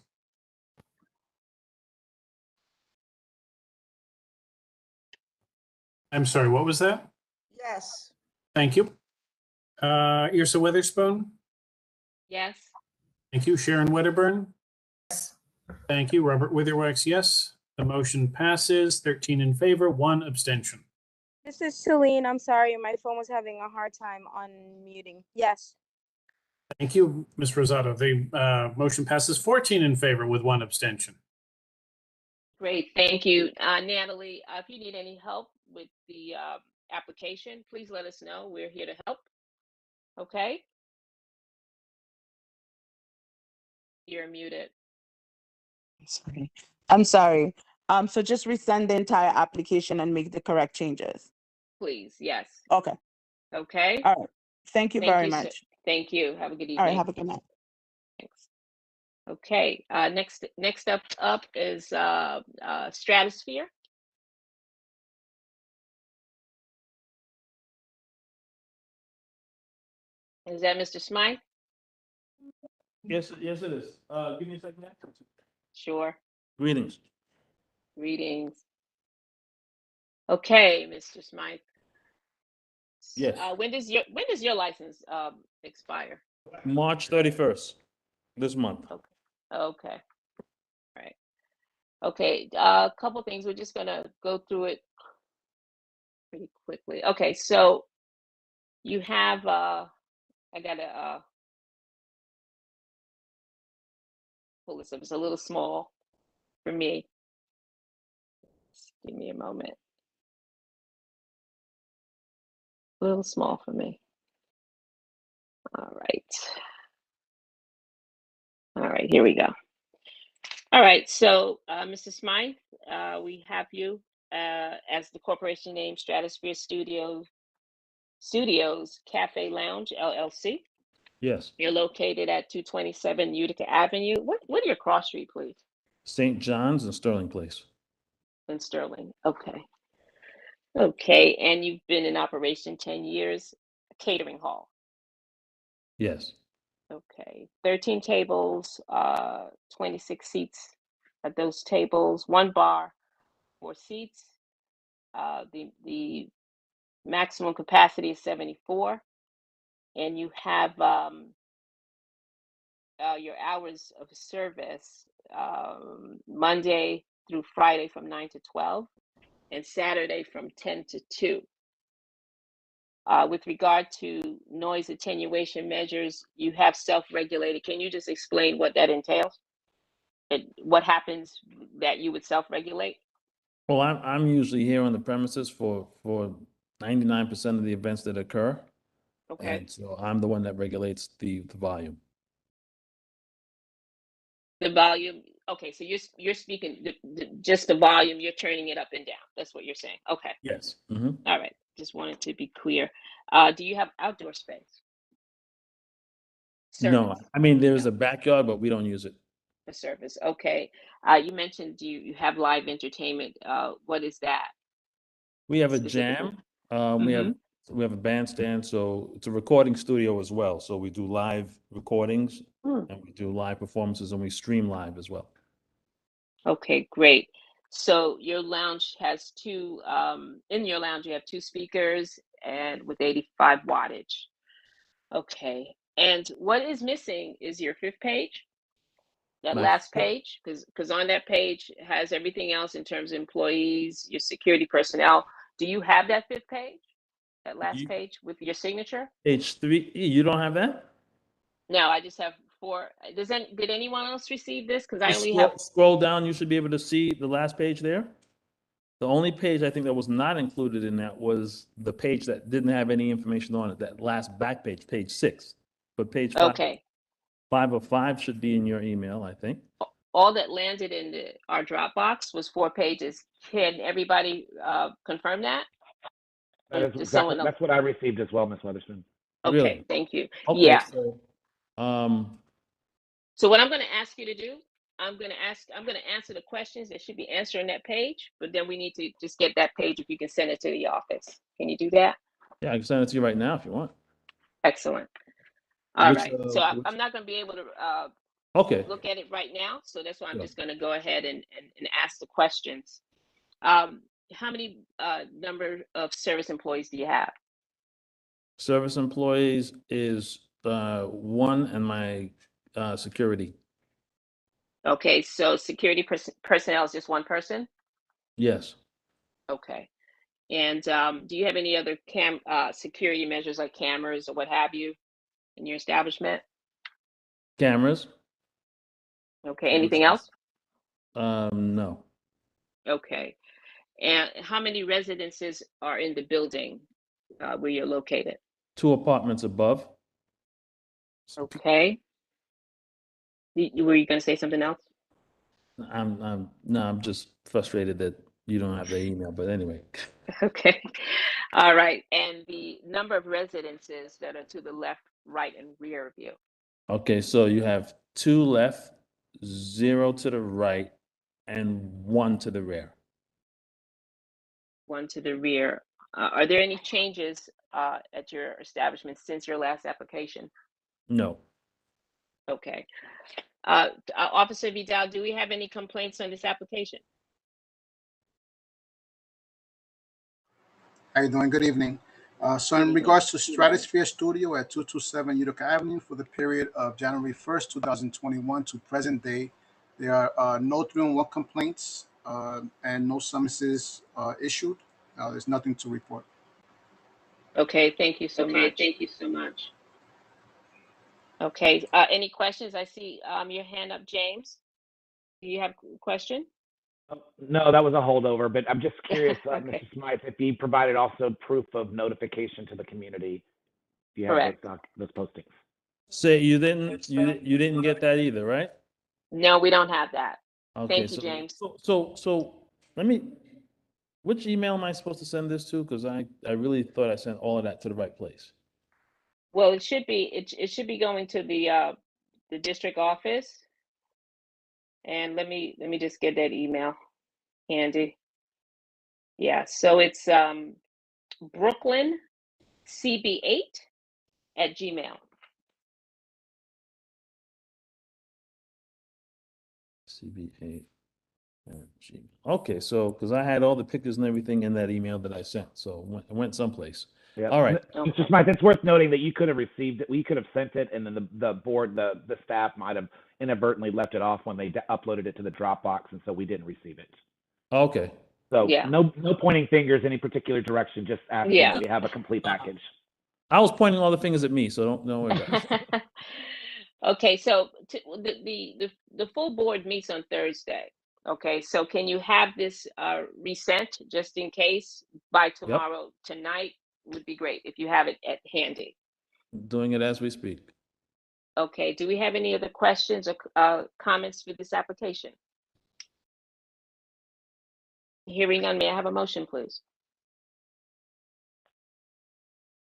I'm sorry, what was that? Yes. Thank you. Irsa Witherspoon. Yes. Thank you. Sharon Wedderburn. Yes. Thank you. Robert Witherwax, yes. The motion passes. 13 in favor, 1 abstention. This is Celine. I'm sorry, my phone was having a hard time unmuting. Yes. Thank you, Ms. Rosado. The motion passes 14 in favor with 1 abstention. Great, thank you. Natalie, if you need any help with the application, please let us know. We're here to help. Okay? You're muted. Sorry. I'm sorry. So just resend the entire application and make the correct changes. Please, yes. Okay. Okay. All right. Thank you Thank very you, sir. much. Thank you. Have a good All right. evening. Have a good night. Thanks. Okay. Next up is Stratosphere. Is that Mr. Smythe? Yes, yes, it is. Give me a second. Sure. Greetings. Greetings. Okay, Mr. Smythe. Yes. When does your license expire? March 31st, this month. Okay. Okay. All right. Okay. A couple things. We're just gonna go through it pretty quickly. Okay. So you have I gotta pull this up. It's a little small for me. Just give me a moment. A little small for me. All right. All right, here we go. All right, so Mr. Smythe, we have you as the corporation name Stratosphere Studios Cafe Lounge LLC. Yes. You're located at 227 Utica Avenue. What are your cross street, please? St. John's and Sterling Place. In Sterling. Okay. Okay, and you've been in operation 10 years. Catering hall. Yes. Okay, 13 tables, 26 seats at those tables, one bar, 4 seats. The maximum capacity is 74, and you have your hours of service Monday through Friday from 9 to 12, and Saturday from 10 to 2. With regard to noise attenuation measures, you have self-regulated. Can you just explain what that entails? What happens that you would self-regulate? Well, I'm usually here on the premises for 99% of the events that occur. Okay. And so I'm the one that regulates the volume. The volume. Okay, so you're speaking just the volume. You're turning it up and down. That's what you're saying. Okay. Yes. Mm-hmm. All right. Just wanted to be clear. Do you have outdoor space? No, I mean there's a backyard, but we don't use it. The service. Okay. You mentioned you have live entertainment. What is that? We have a Specifically? jam. We have a bandstand, so it's a recording studio as well. So we do live recordings and we do live performances and we stream live as well. Okay, great. So your lounge has two, in your lounge you have 2 speakers and with 85 wattage. Okay. And what is missing is your 5th page, that My last fifth- page, because on that page has everything else in terms of employees, your security personnel. Do you have that 5th page, that last page with your signature? Page 3, you don't have that? No, I just have 4. Did anyone else receive this? Because I Just only have. scroll down, you should be able to see the last page there. The only page I think that was not included in that was the page that didn't have any information on it, that last back page, page 6. But page 5, Okay. 505 should be in your email, I think. All that landed in our Dropbox was 4 pages. Can everybody confirm that? That is Does exactly, someone else? that's what I received as well, Ms. Weatherspoon. Okay, Really? thank you. Okay, Yeah. So, what I'm going to ask you to do, I'm going to answer the questions that should be answered on that page, but then we need to just get that page if you can send it to the office. Can you do that? yeah, I can send it to you right now if you want. Excellent. All Which, right. So I'm not going to be able to Okay. look at it right now. So that's why I'm Yeah. just going to go ahead and ask the questions. How many number of service employees do you have? Service employees is 1 and my security. Okay, so security personnel is just 1 person? Yes. Okay. And do you have any other security measures like cameras or what have you in your establishment? Cameras? Okay, anything else? No. Okay. And how many residences are in the building where you're located? 2 apartments above. Okay. Were you going to say something else? I'm just frustrated that you don't have the email, but anyway. Okay. All right. And the number of residences that are to the left, right, and rear of you. Okay, so you have 2 left, 0 to the right, and 1 to the rear. 1 to the rear. Are there any changes at your establishment since your last application? No. Okay. Officer Vidal, do we have any complaints on this application? How you doing? Good evening. So in regards to Stratosphere Studio at 227 Utica Avenue for the period of January 1st, 2021 to present day, there are no 3-1 complaints and no summonses issued. There's nothing to report. Okay, thank you so much. Thank you so much. Okay, any questions? I see your hand up, James. Do you have a question? No, that was a holdover, but I'm just curious, Okay. Mr. Smythe, if you provided also proof of notification to the community. If you have Correct. those postings. Say you didn't get that either, right? No, we don't have that. Okay, Thank you, James. so let me, which email am I supposed to send this to? Because I really thought I sent all of that to the right place. Well, it should be it should be going to the district office. And let me just get that email handy. Yeah, so it's Brooklyn CB8@gmail. CB8 at Gmail. Okay, so because I had all the pictures and everything in that email that I sent, so it went someplace. Yeah. All right. Mr. Smythe, it's worth noting that you could have received it. We could have sent it, and then the board, the staff might have inadvertently left it off when they uploaded it to the Dropbox, and so we didn't receive it. Okay. So Yeah. no pointing fingers any particular direction. Just asking Yeah. that we have a complete package. I was pointing all the fingers at me, so don't worry about it. Okay, so the full board meets on Thursday. Okay, so can you have this resent just in case by tomorrow? Tonight would be great if you have it at handy. Doing it as we speak. Okay, do we have any other questions or comments for this application? Hearing none, may I have a motion, please?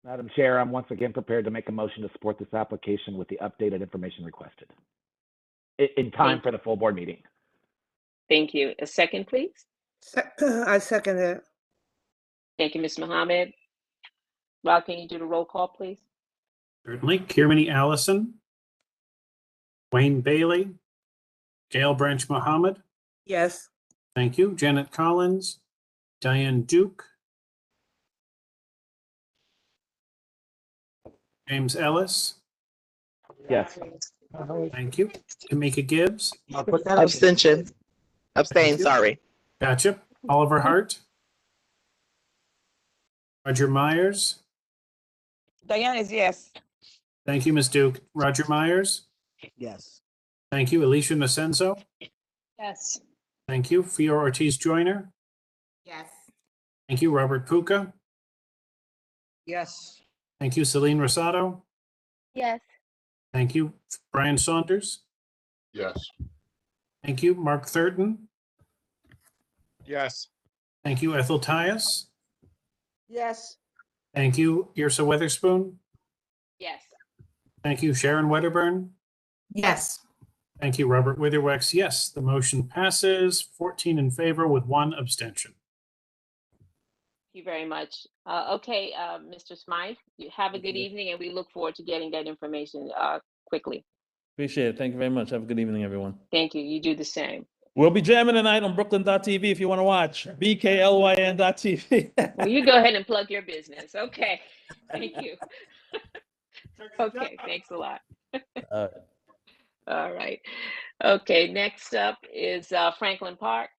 Madam Chair, I'm once again prepared to make a motion to support this application with the updated information requested in time for the full board meeting. Thank you. A second, please. I second it. Thank you, Ms. Mohammed. Rob, can you do the roll call, please? Certainly. Kirmany Allison, Wayne Bailey, Gail Branch Mohammed. Yes. Thank you. Janet Collins, Diane Duke, James Ellis. Yes. Thank you. Tamika Gibbs. Abstention. Abstain, Thank you. sorry. Gotcha. Oliver Hart. Roger Myers. Diane is yes. Thank you, Ms. Duke. Roger Myers. Yes. Thank you. Alicia Nasenzo. Yes. Thank you. Fior Ortiz Joyner. Yes. Thank you. Robert Puca. Yes. Thank you. Celine Rosado. Yes. Thank you. Brian Saunders. Yes. Thank you. Mark Thurton. Yes. Thank you. Ethel Tyus. Yes. Thank you. Yrsa Weatherspoon. Yes. Thank you. Sharon Wedderburn. Yes. Thank you. Robert Witherwex. Yes, the motion passes 14 in favor with 1 abstention. Thank you very much. Okay, Mr. Smythe, you have a good evening, and we look forward to getting that information quickly. Appreciate it. Thank you very much. Have a good evening, everyone. Thank you. You do the same. We'll be jamming tonight on Brooklyn.tv if you want to watch. BKLYN.tv. Well, you go ahead and plug your business. Okay. Thank you. Okay, thanks a lot. All right. Okay, next up is Franklin Park.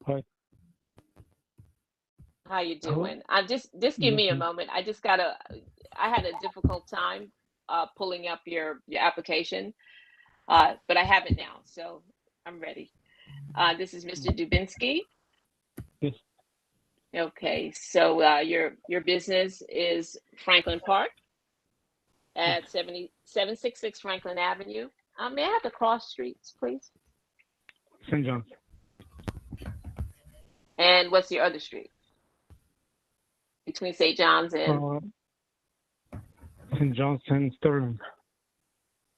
Hi. How you doing? Just give me a moment. I had a difficult time pulling up your application, but I have it now, so I'm ready. This is Mr. Dubinsky. Yes. Okay, so your business is Franklin Park at 766 Franklin Avenue. May I have the cross streets, please? St. John's. And what's your other street? Between St. John's and? St. John's and Sterling.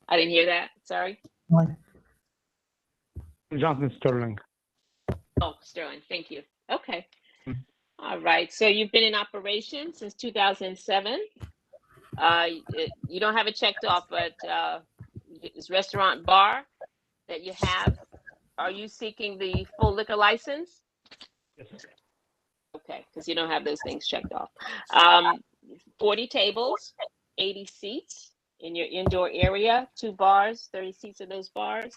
I didn't hear that. Sorry. St. John's and Sterling. Oh, Sterling. Thank you. Okay. All right. So you've been in operation since 2007. You don't have it checked off, but this restaurant bar that you have, are you seeking the full liquor license? Yes. Okay, because you don't have those things checked off. 40 tables, 80 seats in your indoor area, 2 bars, 30 seats in those bars.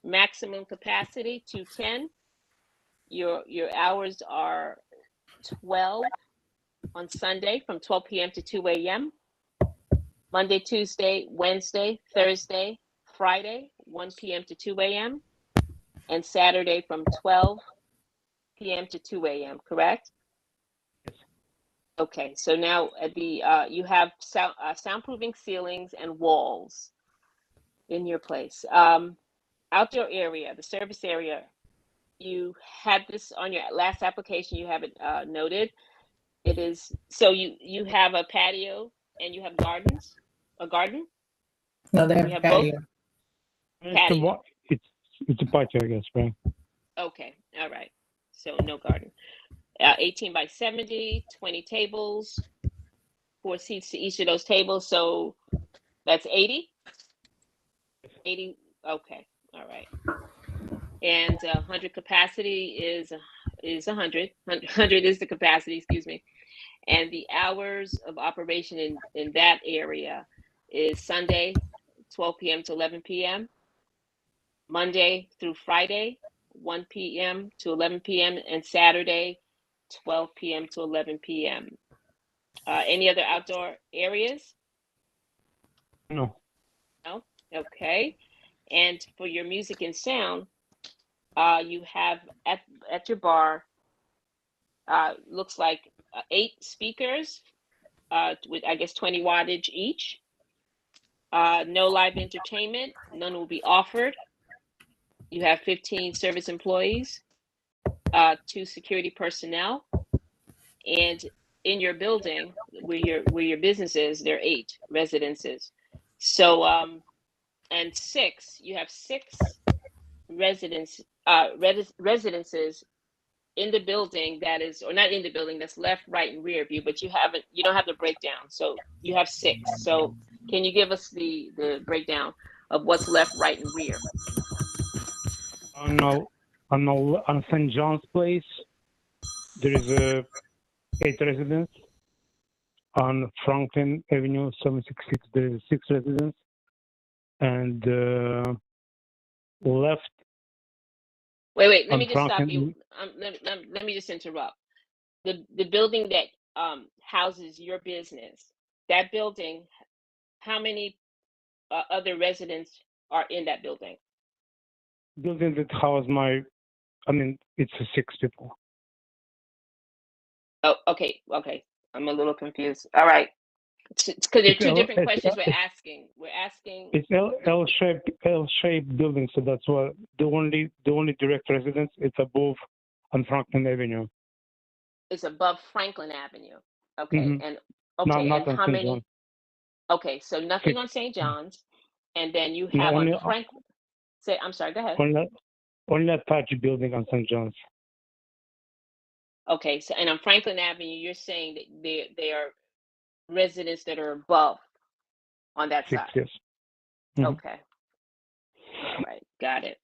Maximum capacity 210. Your hours are 12 on Sunday from 12 p.m. to 2 a.m. Monday, Tuesday, Wednesday, Thursday, Friday, 1 p.m. to 2 a.m. and Saturday from 12 p.m. to 2 a.m. Correct? Yes. Okay, so now at the you have soundproofing ceilings and walls in your place. Outdoor area, the service area. You had this on your last application. You have it noted. It is so you have a patio and you have gardens. A garden? No, they You have have patio. both? Patio. It's a patio, I guess, right? Okay, all right. So no garden. 18 by 70, 20 tables, 4 seats to each of those tables. So that's 80? 80, okay, all right. And 100 capacity is 100. 100 is the capacity, excuse me. And the hours of operation in that area is Sunday, 12 p.m. to 11 p.m. Monday through Friday, 1 p.m. to 11 p.m. and Saturday, 12 p.m. to 11 p.m. Any other outdoor areas? No. No? Okay. And for your music and sound, you have at your bar, looks like 8 speakers with, I guess, 20 wattage each. No live entertainment. None will be offered. You have 15 service employees, 2 security personnel, and in your building where your business is, there are 8 residences. So and 6, you have 6 residences in the building that is, or not in the building, that's left, right, and rear view, but you don't have the breakdown. So you have 6. So can you give us the breakdown of what's left, right, and rear? On St. John's Place, there is 8 residents. On Franklin Avenue, 766, there is 6 residents. And left. Wait, let me just stop you. Let me just interrupt. The building that houses your business, that building, how many other residents are in that building? Building that house it's 6 people. Oh, okay. I'm a little confused. All right. Because there are 2 different questions we're asking. It's L-shaped building, so that's why the only direct residence it's above on Franklin Avenue. It's above Franklin Avenue. Okay, Mm-hmm. and not and how many? John. Okay, so nothing 6. on St. John's, and then you have on Franklin. I'm sorry. Go ahead. Only attached building on St. John's. Okay, so and on Franklin Avenue, you're saying that they are residents that are above on that 6, side. yes. Mm-hmm. Okay. All right, got it.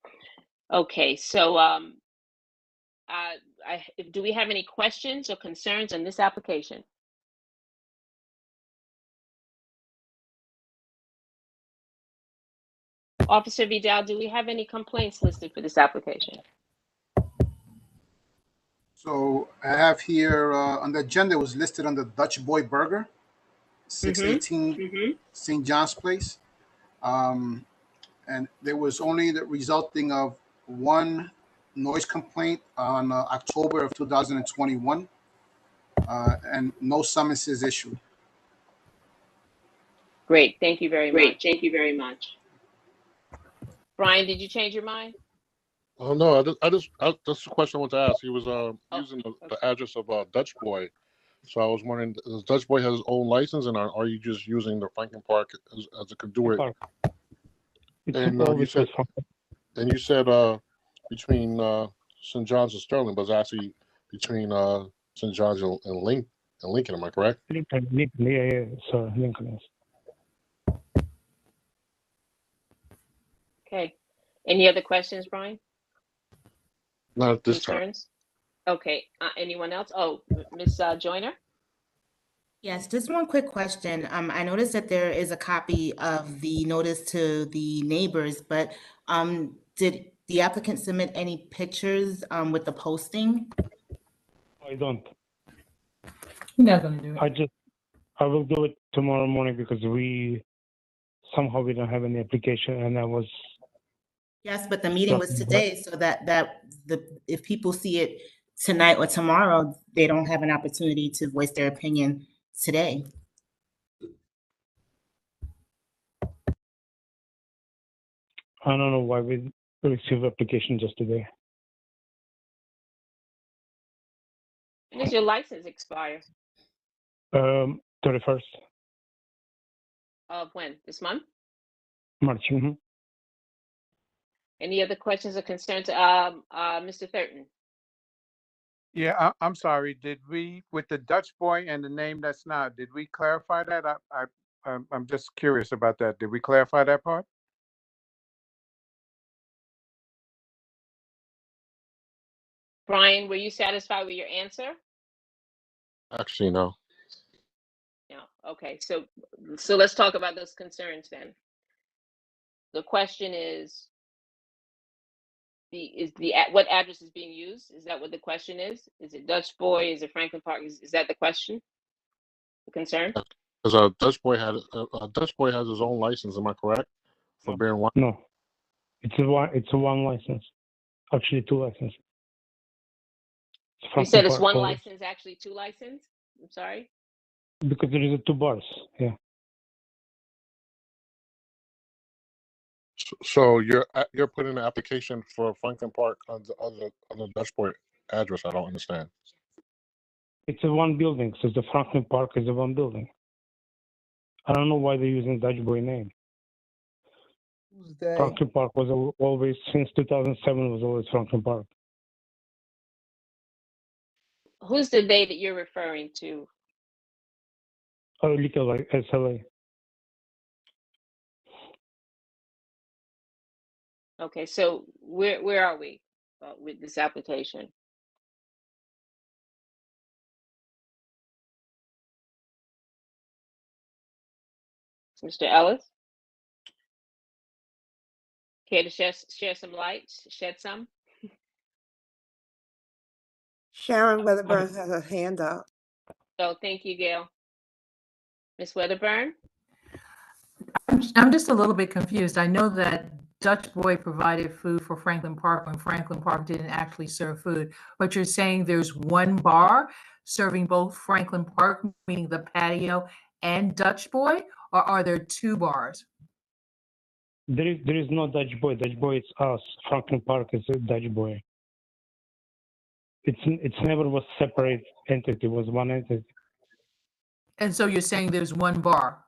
Okay, so do we have any questions or concerns on this application? Officer Vidal, do we have any complaints listed for this application? So I have here on the agenda, it was listed under Dutch Boy Burger, 618 St. John's Place. And there was only the resulting of 1 noise complaint on October of 2021, and no summonses issued. Great, thank you very much. Brian, did you change your mind? Oh no, that's the question I want to ask. He was using the address of Dutch Boy, so I was wondering, does Dutch Boy have his own license, and are you just using the Franklin Park as a conduit? And you said between St. John's and Sterling, but it's actually between St. John's and Lincoln. Am I correct? Lincoln, yeah. So Lincoln is. Okay. Any other questions, Brian? Not at this Concerns? Time. Okay. Anyone else? Oh, Ms. Joyner? Yes, just one quick question. I noticed that there is a copy of the notice to the neighbors, but did the applicant submit any pictures with the posting? I don't. You're not gonna do it. I will do it tomorrow morning because we don't have any application, and I was. Yes, but the meeting was today, so that if people see it tonight or tomorrow, they don't have an opportunity to voice their opinion today. I don't know why we received application just today. When does your license expire? 31st. Of when? This month? March. Mm-hmm. Any other questions or concerns? Mr. Thurton? Yeah, I'm sorry. Did we, with the Dutch Boy and the name that's not, did we clarify that? I'm just curious about that. Did we clarify that part? Brian, were you satisfied with your answer? Actually, no. No. Okay. So let's talk about those concerns then. The question is, what address is being used? Is that what the question is? Is it Dutch Boy? Is it Franklin Park? Is that the question? The concern? Because Dutch Boy has his own license. Am I correct? For beer and wine. No, it's a one license. Actually, two licenses. You said it's one license, actually two licenses? I'm sorry? Because there is two bars, yeah. So you're putting an application for Franklin Park on the Dutch Boy address. I don't understand. It's a one building, so the Franklin Park is a one building. I don't know why they're using Dutch Boy name. Franklin Park was always, since 2007, was always Franklin Park. Who's the they that you're referring to? Oh, liquor like SLA. Okay, so where are we with this application? Mr. Ellis? Care to share some light, shed some? Sharon Weatherburn has her hand up. So thank you, Gail. Ms. Weatherburn? I'm just a little bit confused. I know that Dutch Boy provided food for Franklin Park when Franklin Park didn't actually serve food, but you're saying there's one bar serving both Franklin Park, meaning the patio, and Dutch Boy, or are there two bars? There is no Dutch Boy. Dutch Boy is us. Franklin Park is a Dutch Boy. It's never was separate entity. It was one entity. And so you're saying there's one bar,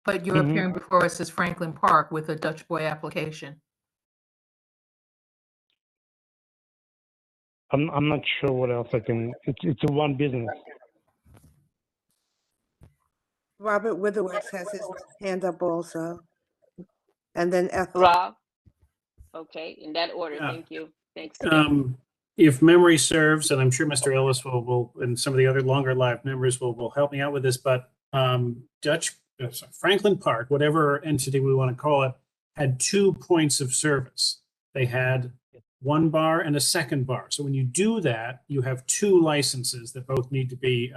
but you're appearing before us as Franklin Park with a Dutch Boy application. I'm not sure what else I can. It's a one business. Robert Witherworks has his hand up also. And then Ethel. Rob? Okay, in that order. Yeah. Thank you. Thanks. If memory serves, and I'm sure Mr. Ellis will and some of the other longer live members will help me out with this, but Franklin Park, whatever entity we want to call it, had 2 points of service. They had one bar and a second bar. So when you do that, you have 2 licenses that both need to be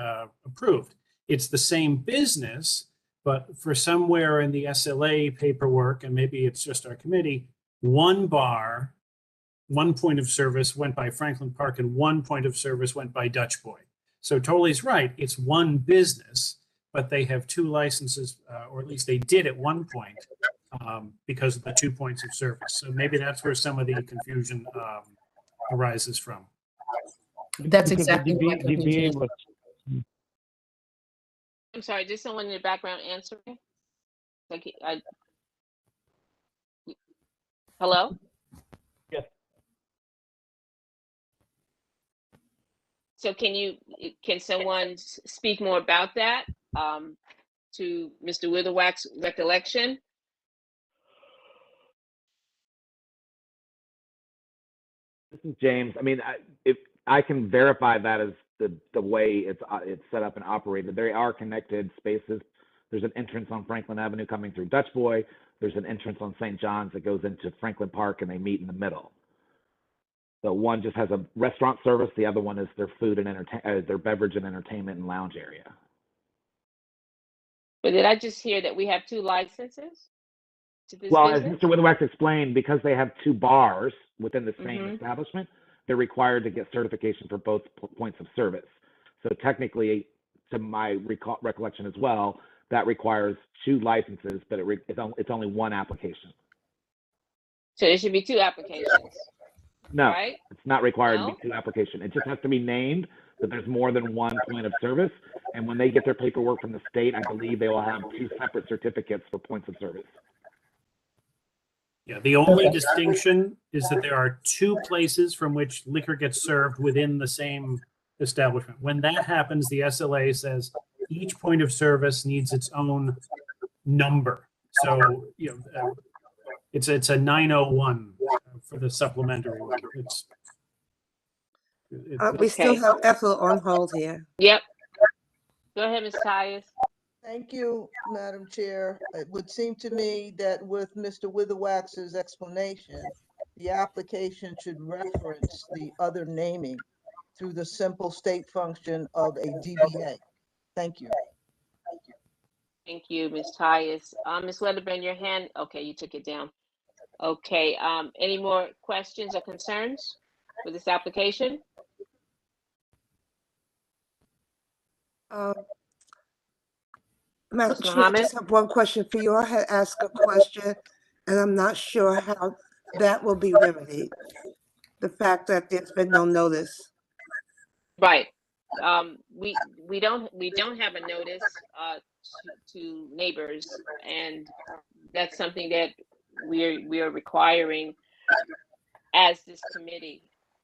approved. It's the same business, but for somewhere in the SLA paperwork, and maybe it's just our committee, one bar, 1 point of service went by Franklin Park and 1 point of service went by Dutch Boy. So Tolly's right, it's one business, but they have 2 licenses, or at least they did at one point. because of the 2 points of service. So maybe that's where some of the confusion arises from. That's Because the exactly what DBA confusion is. was, I'm sorry, did someone in the background answer me? Like, hello? Yes. So can someone speak more about that to Mr. Witherwax's recollection? This is James. I mean, if I can verify that as the way it's set up and operated, there are connected spaces. There's an entrance on Franklin Avenue coming through Dutch Boy. There's an entrance on St. John's that goes into Franklin Park, and they meet in the middle. So one just has a restaurant service. The other one is their food and their beverage and entertainment and lounge area. But did I just hear that we have 2 licenses to this Well, business? as Mr. Witherwax explained, because they have 2 bars within the same establishment, they're required to get certification for both points of service. So technically, to my recollection as well, that requires 2 licenses, but it's only 1 application. So there should be 2 applications. No, right? it's not required to No? be 2 applications. It just has to be named that there's more than 1 point of service. And when they get their paperwork from the state, I believe they will have 2 separate certificates for points of service. Yeah, the only distinction is that there are 2 places from which liquor gets served within the same establishment. When that happens, the SLA says each point of service needs its own number. So, it's a 901 for the supplementary one. We still have Ethel on hold here. Yep. Go ahead, Ms. Tyus. Thank you, Madam Chair. It would seem to me that with Mr. Witherwax's explanation, the application should reference the other naming through the simple state function of a DBA. Thank you. Thank you, Ms. Tyus. Ms. Weatherburn, your hand, okay, you took it down. Okay, any more questions or concerns with this application? Madam Chair, I just have one question for you. I had asked a question, and I'm not sure how that will be remedied. The fact that there's been no notice. Right. We don't have a notice to neighbors, and that's something that we are requiring as this committee.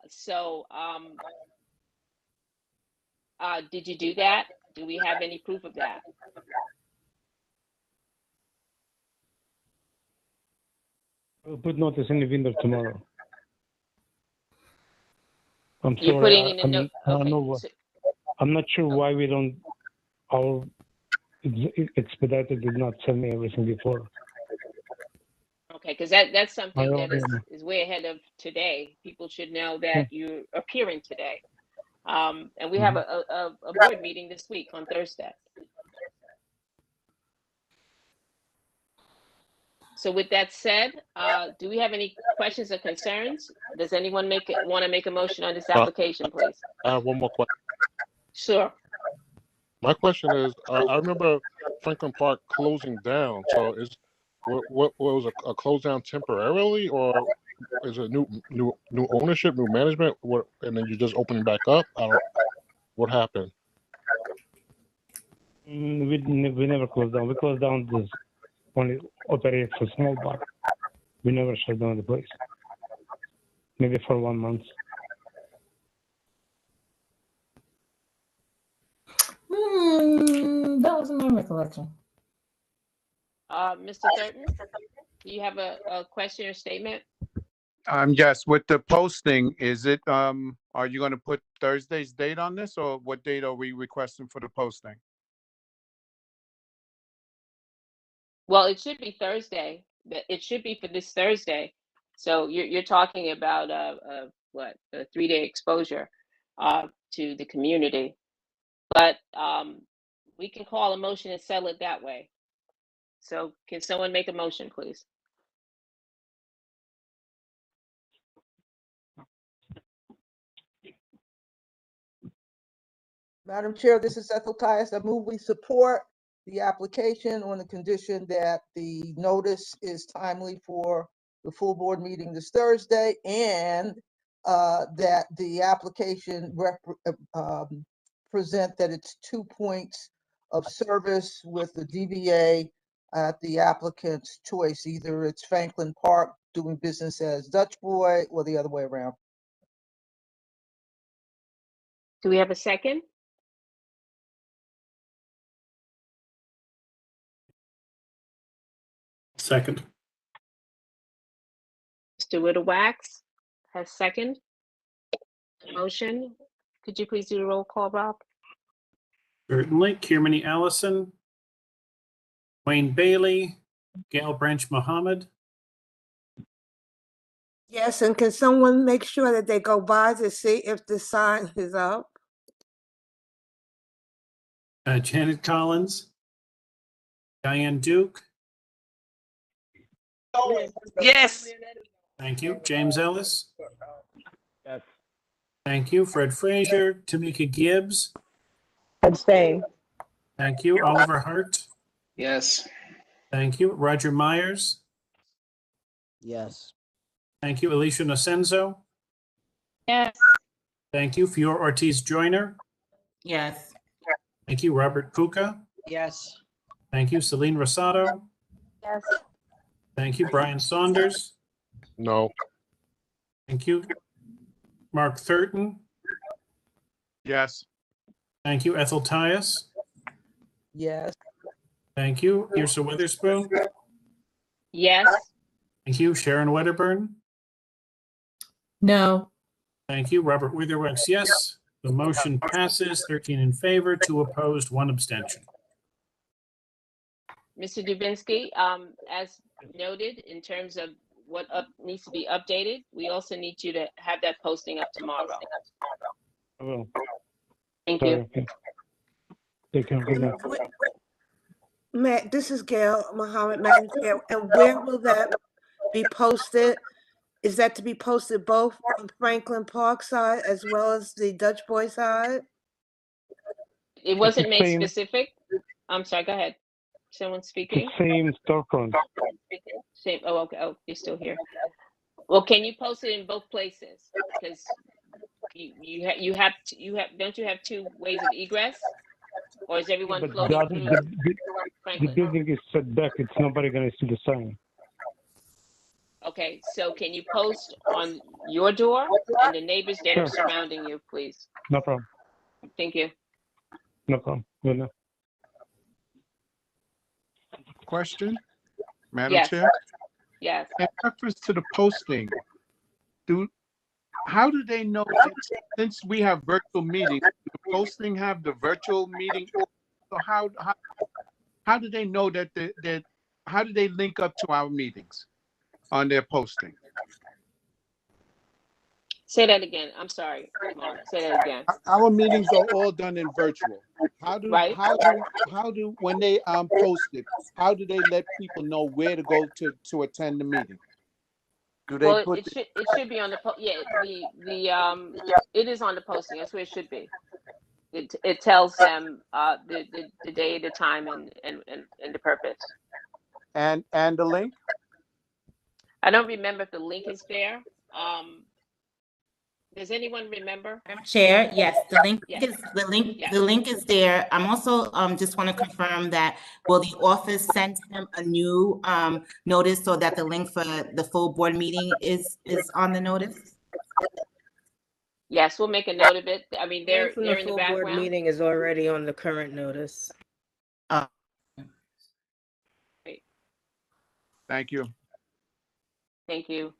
So did you do that? Do we have any proof of that? We'll put notice in the window tomorrow. I'm You're sorry. putting in a note. I don't know Okay. what, I'm not sure why we don't. Our expedited did not send me everything before. Okay, because that's something that yeah. is way ahead of today. People should know that you're appearing today. And we have a board meeting this week on Thursday. So with that said, do we have any questions or concerns? Does anyone want to make a motion on this application, please? I have one more question. Sure. My question is, I remember Franklin Park closing down. So what was a close down temporarily, or is it new ownership, new management? What, and then you just open back up? What happened? We never closed down. We closed down this only operate for small bar. We never shut down the place. Maybe for 1 month. That was my recollection. Mr. Thurton, do you have a question or statement? Yes, with the posting, is it, are you going to put Thursday's date on this, or what date are we requesting for the posting? Well, it should be Thursday. It should be for this Thursday. So you're talking about what, a 3-day exposure to the community. But we can call a motion and settle it that way. So can someone make a motion, please? Madam Chair, this is Ethel Tyus. I move we support the application on the condition that the notice is timely for the full board meeting this Thursday, and that the application present that it's 2 points of service with the DBA at the applicant's choice. Either it's Franklin Park doing business as Dutch Boy or the other way around. Do we have a second? Second. Mr. Whittle-Wax has second motion. Could you please do the roll call, Rob? Certainly. Kirmany Allison, Wayne Bailey, Gail Branch Mohammed, Yes, and can someone make sure that they go by to see if the sign is up? Janet Collins, Diane Duke. Yes. Thank you. James Ellis. Yes. Thank you. Fred Frazier, Tamika Gibbs. Abstain. Thank you. Oliver Hart. Yes. Thank you. Roger Myers. Yes. Thank you. Alicia Nocenzo. Yes. Thank you. Fior Ortiz Joyner. Yes. Thank you. Robert Puca. Yes. Thank you. Celine Rosado. Yes. Thank you. Brian Saunders. No. Thank you. Mark Thurton. Yes. Thank you. Ethel Tyus. Yes. Thank you. Yrsa Witherspoon. Yes. Thank you. Sharon Wedderburn. No. Thank you. Robert Witherwax, yes. The motion passes, 13 in favor, 2 opposed, 1 abstention. Mr. Dubinsky, as noted, in terms of what needs to be updated, we also need you to have that posting up tomorrow. I will. Thank you. Okay. Take care. Good night. Matt, this is Gail Mohammed, Madam Chair, and where will that be posted? Is that to be posted both on Franklin Park side as well as the Dutch Boy side? It wasn't made same- specific. I'm sorry, go ahead. Someone It's speaking? the same storefront. Same, oh, okay, oh, you're still here. Well, can you post it in both places? Because don't you have 2 ways of egress? Or is everyone But the, floating other, through the Franklin? building is set back. It's nobody gonna see the sign. Okay, so can you post on your door and the neighbors that are Sure. surrounding you, please? No problem. Thank you. No problem. Good night. Question, Madam Yes. Chair? Yes. In reference to the posting, how do they know, since we have virtual meetings, the posting have the virtual meeting? So how do they know that how do they link up to our meetings on their posting? Say that again. I'm sorry, Mark. Say that again. Our meetings are all done in virtual. Right. How do when they post it, how do they let people know where to go to attend the meeting? Do they Well, put it should be on the it is on the posting. That's where it should be. It tells them the day, the time, and the purpose. and the link? I don't remember if the link is there. Does anyone remember? Madam Chair, yes, the link Yes. is Yes. the link is there. I'm also just want to confirm that will the office send him a new notice so that the link for the full board meeting is on the notice? Yes, we'll make a note of it. I mean, they're From the in the full board background. meeting is already on the current notice. Thank you. Thank you.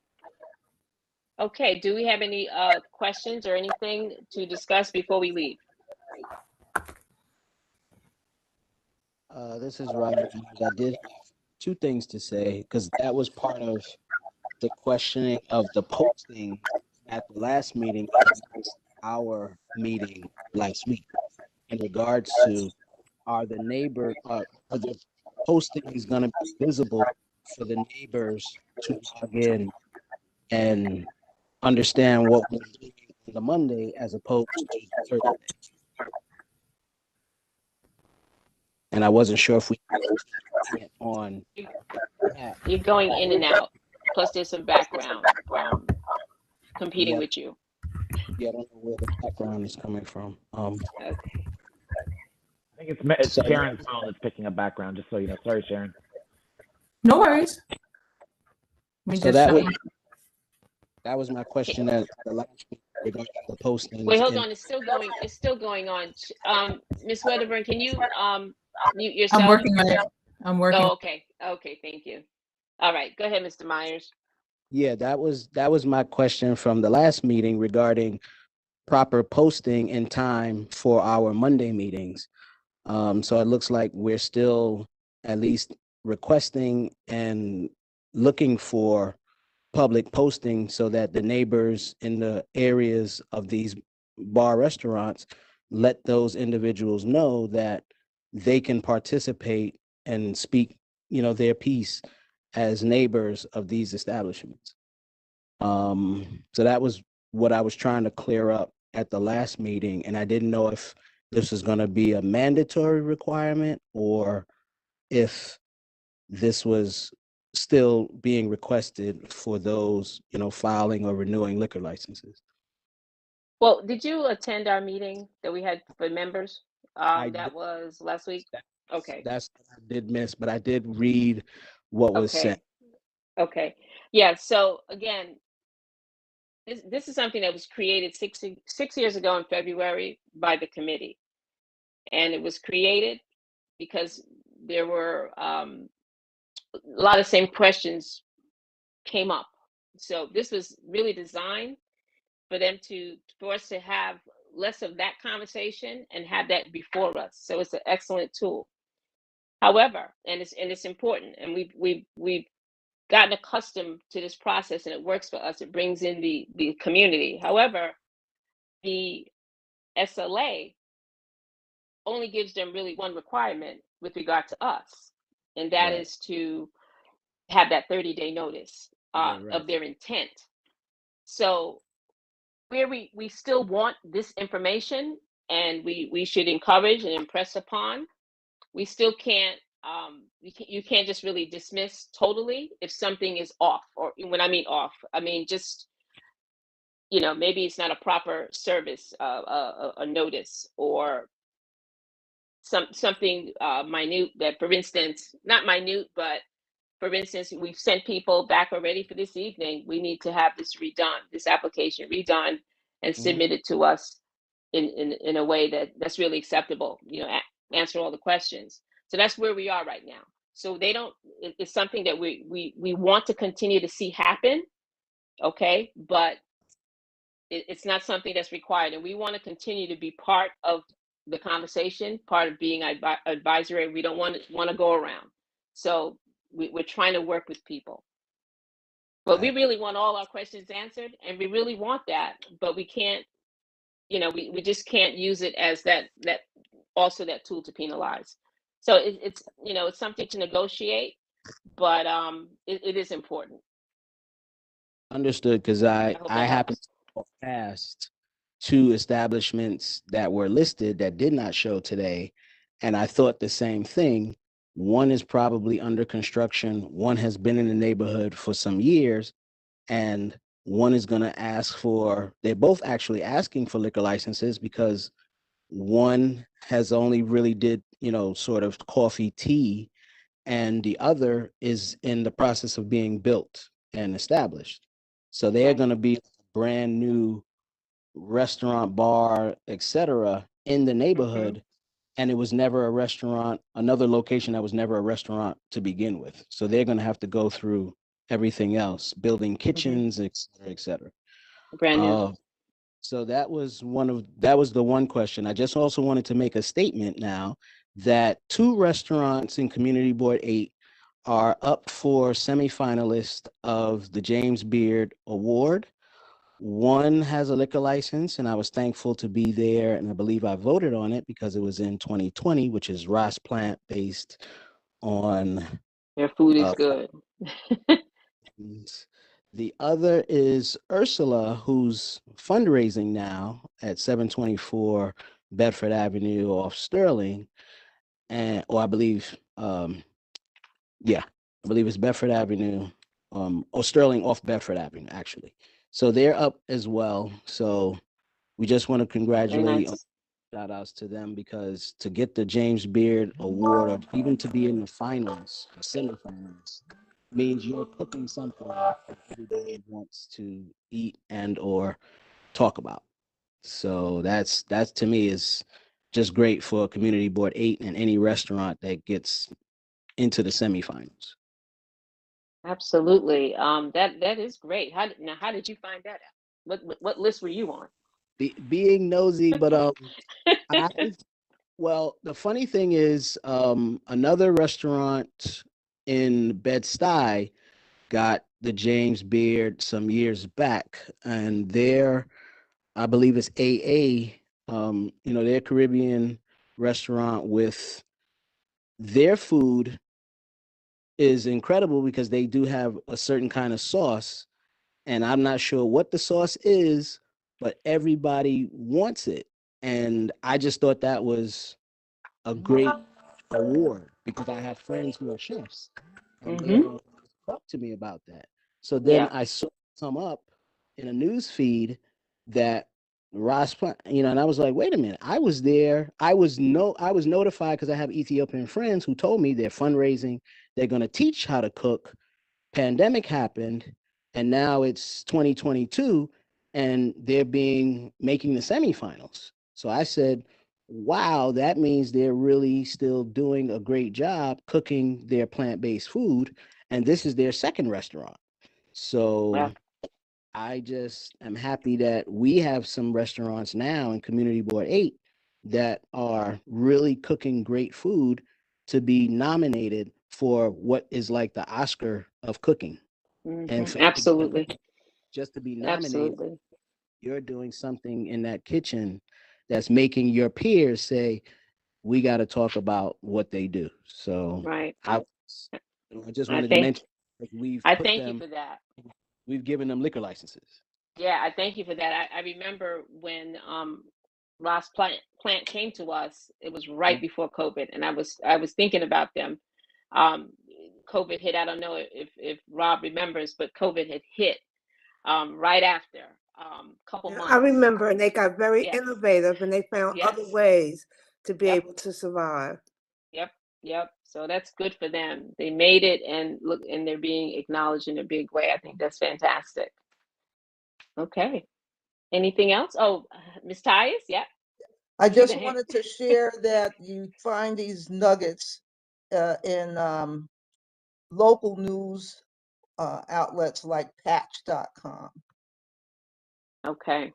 Okay, do we have any questions or anything to discuss before we leave? This is Roger. I did have 2 things to say because that was part of the questioning of the posting at the last meeting, our meeting last week, in regards to are the posting is going to be visible for the neighbors to log in and understand what we're doing on the Monday as opposed to Thursday. And and I wasn't sure if we went on that. You're going in and out. Plus, there's some background competing Yeah, with you. yeah, I don't know where the background is coming from. Okay. I think it's So- Sharon's phone that's picking up background, just so you know. Sorry, Sharon. No worries. So that was my question at the last meeting regarding the postings. Wait, hold and- on. It's still going. It's still going on. Miss Weatherburn, can you mute yourself? I'm working on it. I'm working. Oh, okay. Okay, thank you. All right, go ahead, Mr. Myers. Yeah, that was my question from the last meeting regarding proper posting in time for our Monday meetings. So it looks like we're still at least requesting and looking for public posting so that the neighbors in the areas of these bar restaurants let those individuals know that they can participate and speak, their piece as neighbors of these establishments. So that was what I was trying to clear up at the last meeting, and I didn't know if this is going to be a mandatory requirement or if this was still being requested for those, filing or renewing liquor licenses. Well, did you attend our meeting that we had for members? That did. was last week. Okay. That's what I did miss, but I did read what was Okay. sent. Okay. Yeah. So again, this is something that was created six years ago in February by the committee, and it was created because there were a lot of same questions came up. So this was really designed for us to have less of that conversation and have that before us. So it's an excellent tool. However, and it's important, and we've gotten accustomed to this process, and it works for us. It brings in the community. However, the SLA only gives them really one requirement with regard to us, and that Right. is to have that 30-day notice Right. of their intent. So where we still want this information, and we should encourage and impress upon, we still can't you can't just really dismiss totally if something is off. Or when I mean off, I mean just maybe it's not a proper service, a notice, or something minute that, for instance, not minute, but for instance, we've sent people back already for this evening. We need to have this redone, this application redone and submitted to us in a way that's really acceptable, answer all the questions. So that's where we are right now. So it's something that we want to continue to see happen, okay? But it's not something that's required. And we want to continue to be part of the conversation, part of being advisory. We don't want to go around. So we're trying to work with people. But we really want all our questions answered, and we really want that, but we can't, we just can't use it as that tool to penalize. So it's something to negotiate, but it is important. Understood, because I happened to walk past 2 establishments that were listed that did not show today, and I thought the same thing. One is probably under construction, one has been in the neighborhood for some years, and one is going to they're both actually asking for liquor licenses because one has only really did, sort of coffee, tea, and the other is in the process of being built and established. So they're going to be brand new restaurant, bar, etc. in the neighborhood. And it was never a restaurant, another location that was never a restaurant to begin with. So they're going to have to go through everything else, building kitchens, et cetera, et cetera. Brand new. So that was the one question. I just also wanted to make a statement now that 2 restaurants in Community Board 8 are up for semifinalists of the James Beard Award. One has a liquor license, and I was thankful to be there, and I believe I voted on it because it was in 2020, which is Ross Plant, based on their food is good. The other is Ursula, who's fundraising now at 724 Bedford Avenue off Sterling. or I believe, yeah, I believe it's Bedford Avenue, or Sterling off Bedford Avenue, actually. So they're up as well. So we just want to Very congratulate, nice. shout outs to them, because to get the James Beard Award, or even to be in the finals, the semifinals, means you're cooking something that everybody wants to eat and or talk about. So that's to me is just great for Community Board 8 and any restaurant that gets into the semifinals. Absolutely. That is great. How did you find that out? What list were you on? Being nosy, but I well, the funny thing is, another restaurant in Bed-Stuy got the James Beard some years back, and their, I believe it's AA, their Caribbean restaurant with their food is incredible because they do have a certain kind of sauce, and I'm not sure what the sauce is, but everybody wants it. And I just thought that was a great award because I have friends who are chefs and they Mm-hmm. talk to me about that. So then Yeah. I saw come up in a news feed that and I was like, wait a minute, I was there. I was notified because I have Ethiopian friends who told me they're fundraising. They're going to teach how to cook. Pandemic happened, and now it's 2022, and they're making the semifinals. So I said, wow, that means they're really still doing a great job cooking their plant-based food, and this is their second restaurant. So Wow. I just am happy that we have some restaurants now in Community Board 8 that are really cooking great food to be nominated for what is like the Oscar of cooking. And Mm-hmm. for Absolutely. just to be nominated, Absolutely. you're doing something in that kitchen that's making your peers say, we got to talk about what they do. So Right. I just I wanted to think mention, like, we've I put thank you them, for that. we've given them liquor licenses. Yeah, I thank you for that. I remember when Ross Plant came to us, it was right before COVID, and I was thinking about them. Um, COVID hit. I don't know if Rob remembers, but COVID had hit right after couple I months. remember, and they got very Yes. innovative and they found other Yes. ways to be Yep. able to survive. Yep. Yep. So that's good for them. They made it, and look, and they're being acknowledged in a big way. I think that's fantastic. Okay. Anything else? Oh, Miss Tyus, yeah. I See the just hand. wanted to share that you find these nuggets in local news outlets like patch.com. Okay.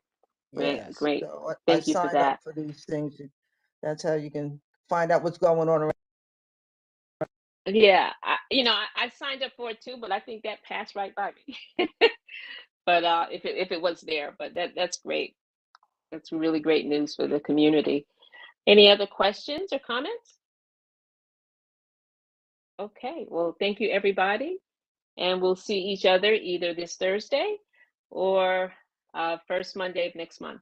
Great. Yes. Great. So I Thank you for signed up that. for these things. That's how you can find out what's going on around. Yeah, I signed up for it too, but I think that passed right by me. But if it was there, but that's great. That's really great news for the community. Any other questions or comments? Okay, well, thank you everybody, and we'll see each other either this Thursday or first Monday of next month.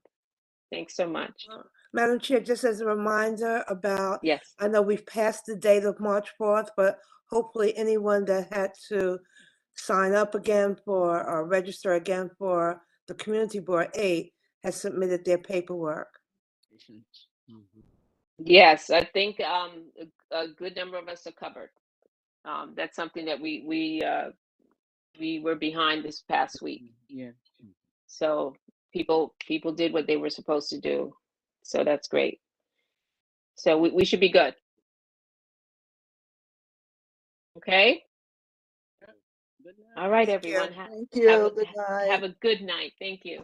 Thanks so much. Madam Chair, just as a reminder about, Yes. I know we've passed the date of March 4th, but hopefully anyone that had to sign up again for or register again for the Community Board 8 has submitted their paperwork. Yes, I think a good number of us are covered. That's something that we were behind this past week. Yeah. So people did what they were supposed to do. So that's great. So we should be good. Okay. All right, everyone. Thank you. Good night. Have a good night. Thank you.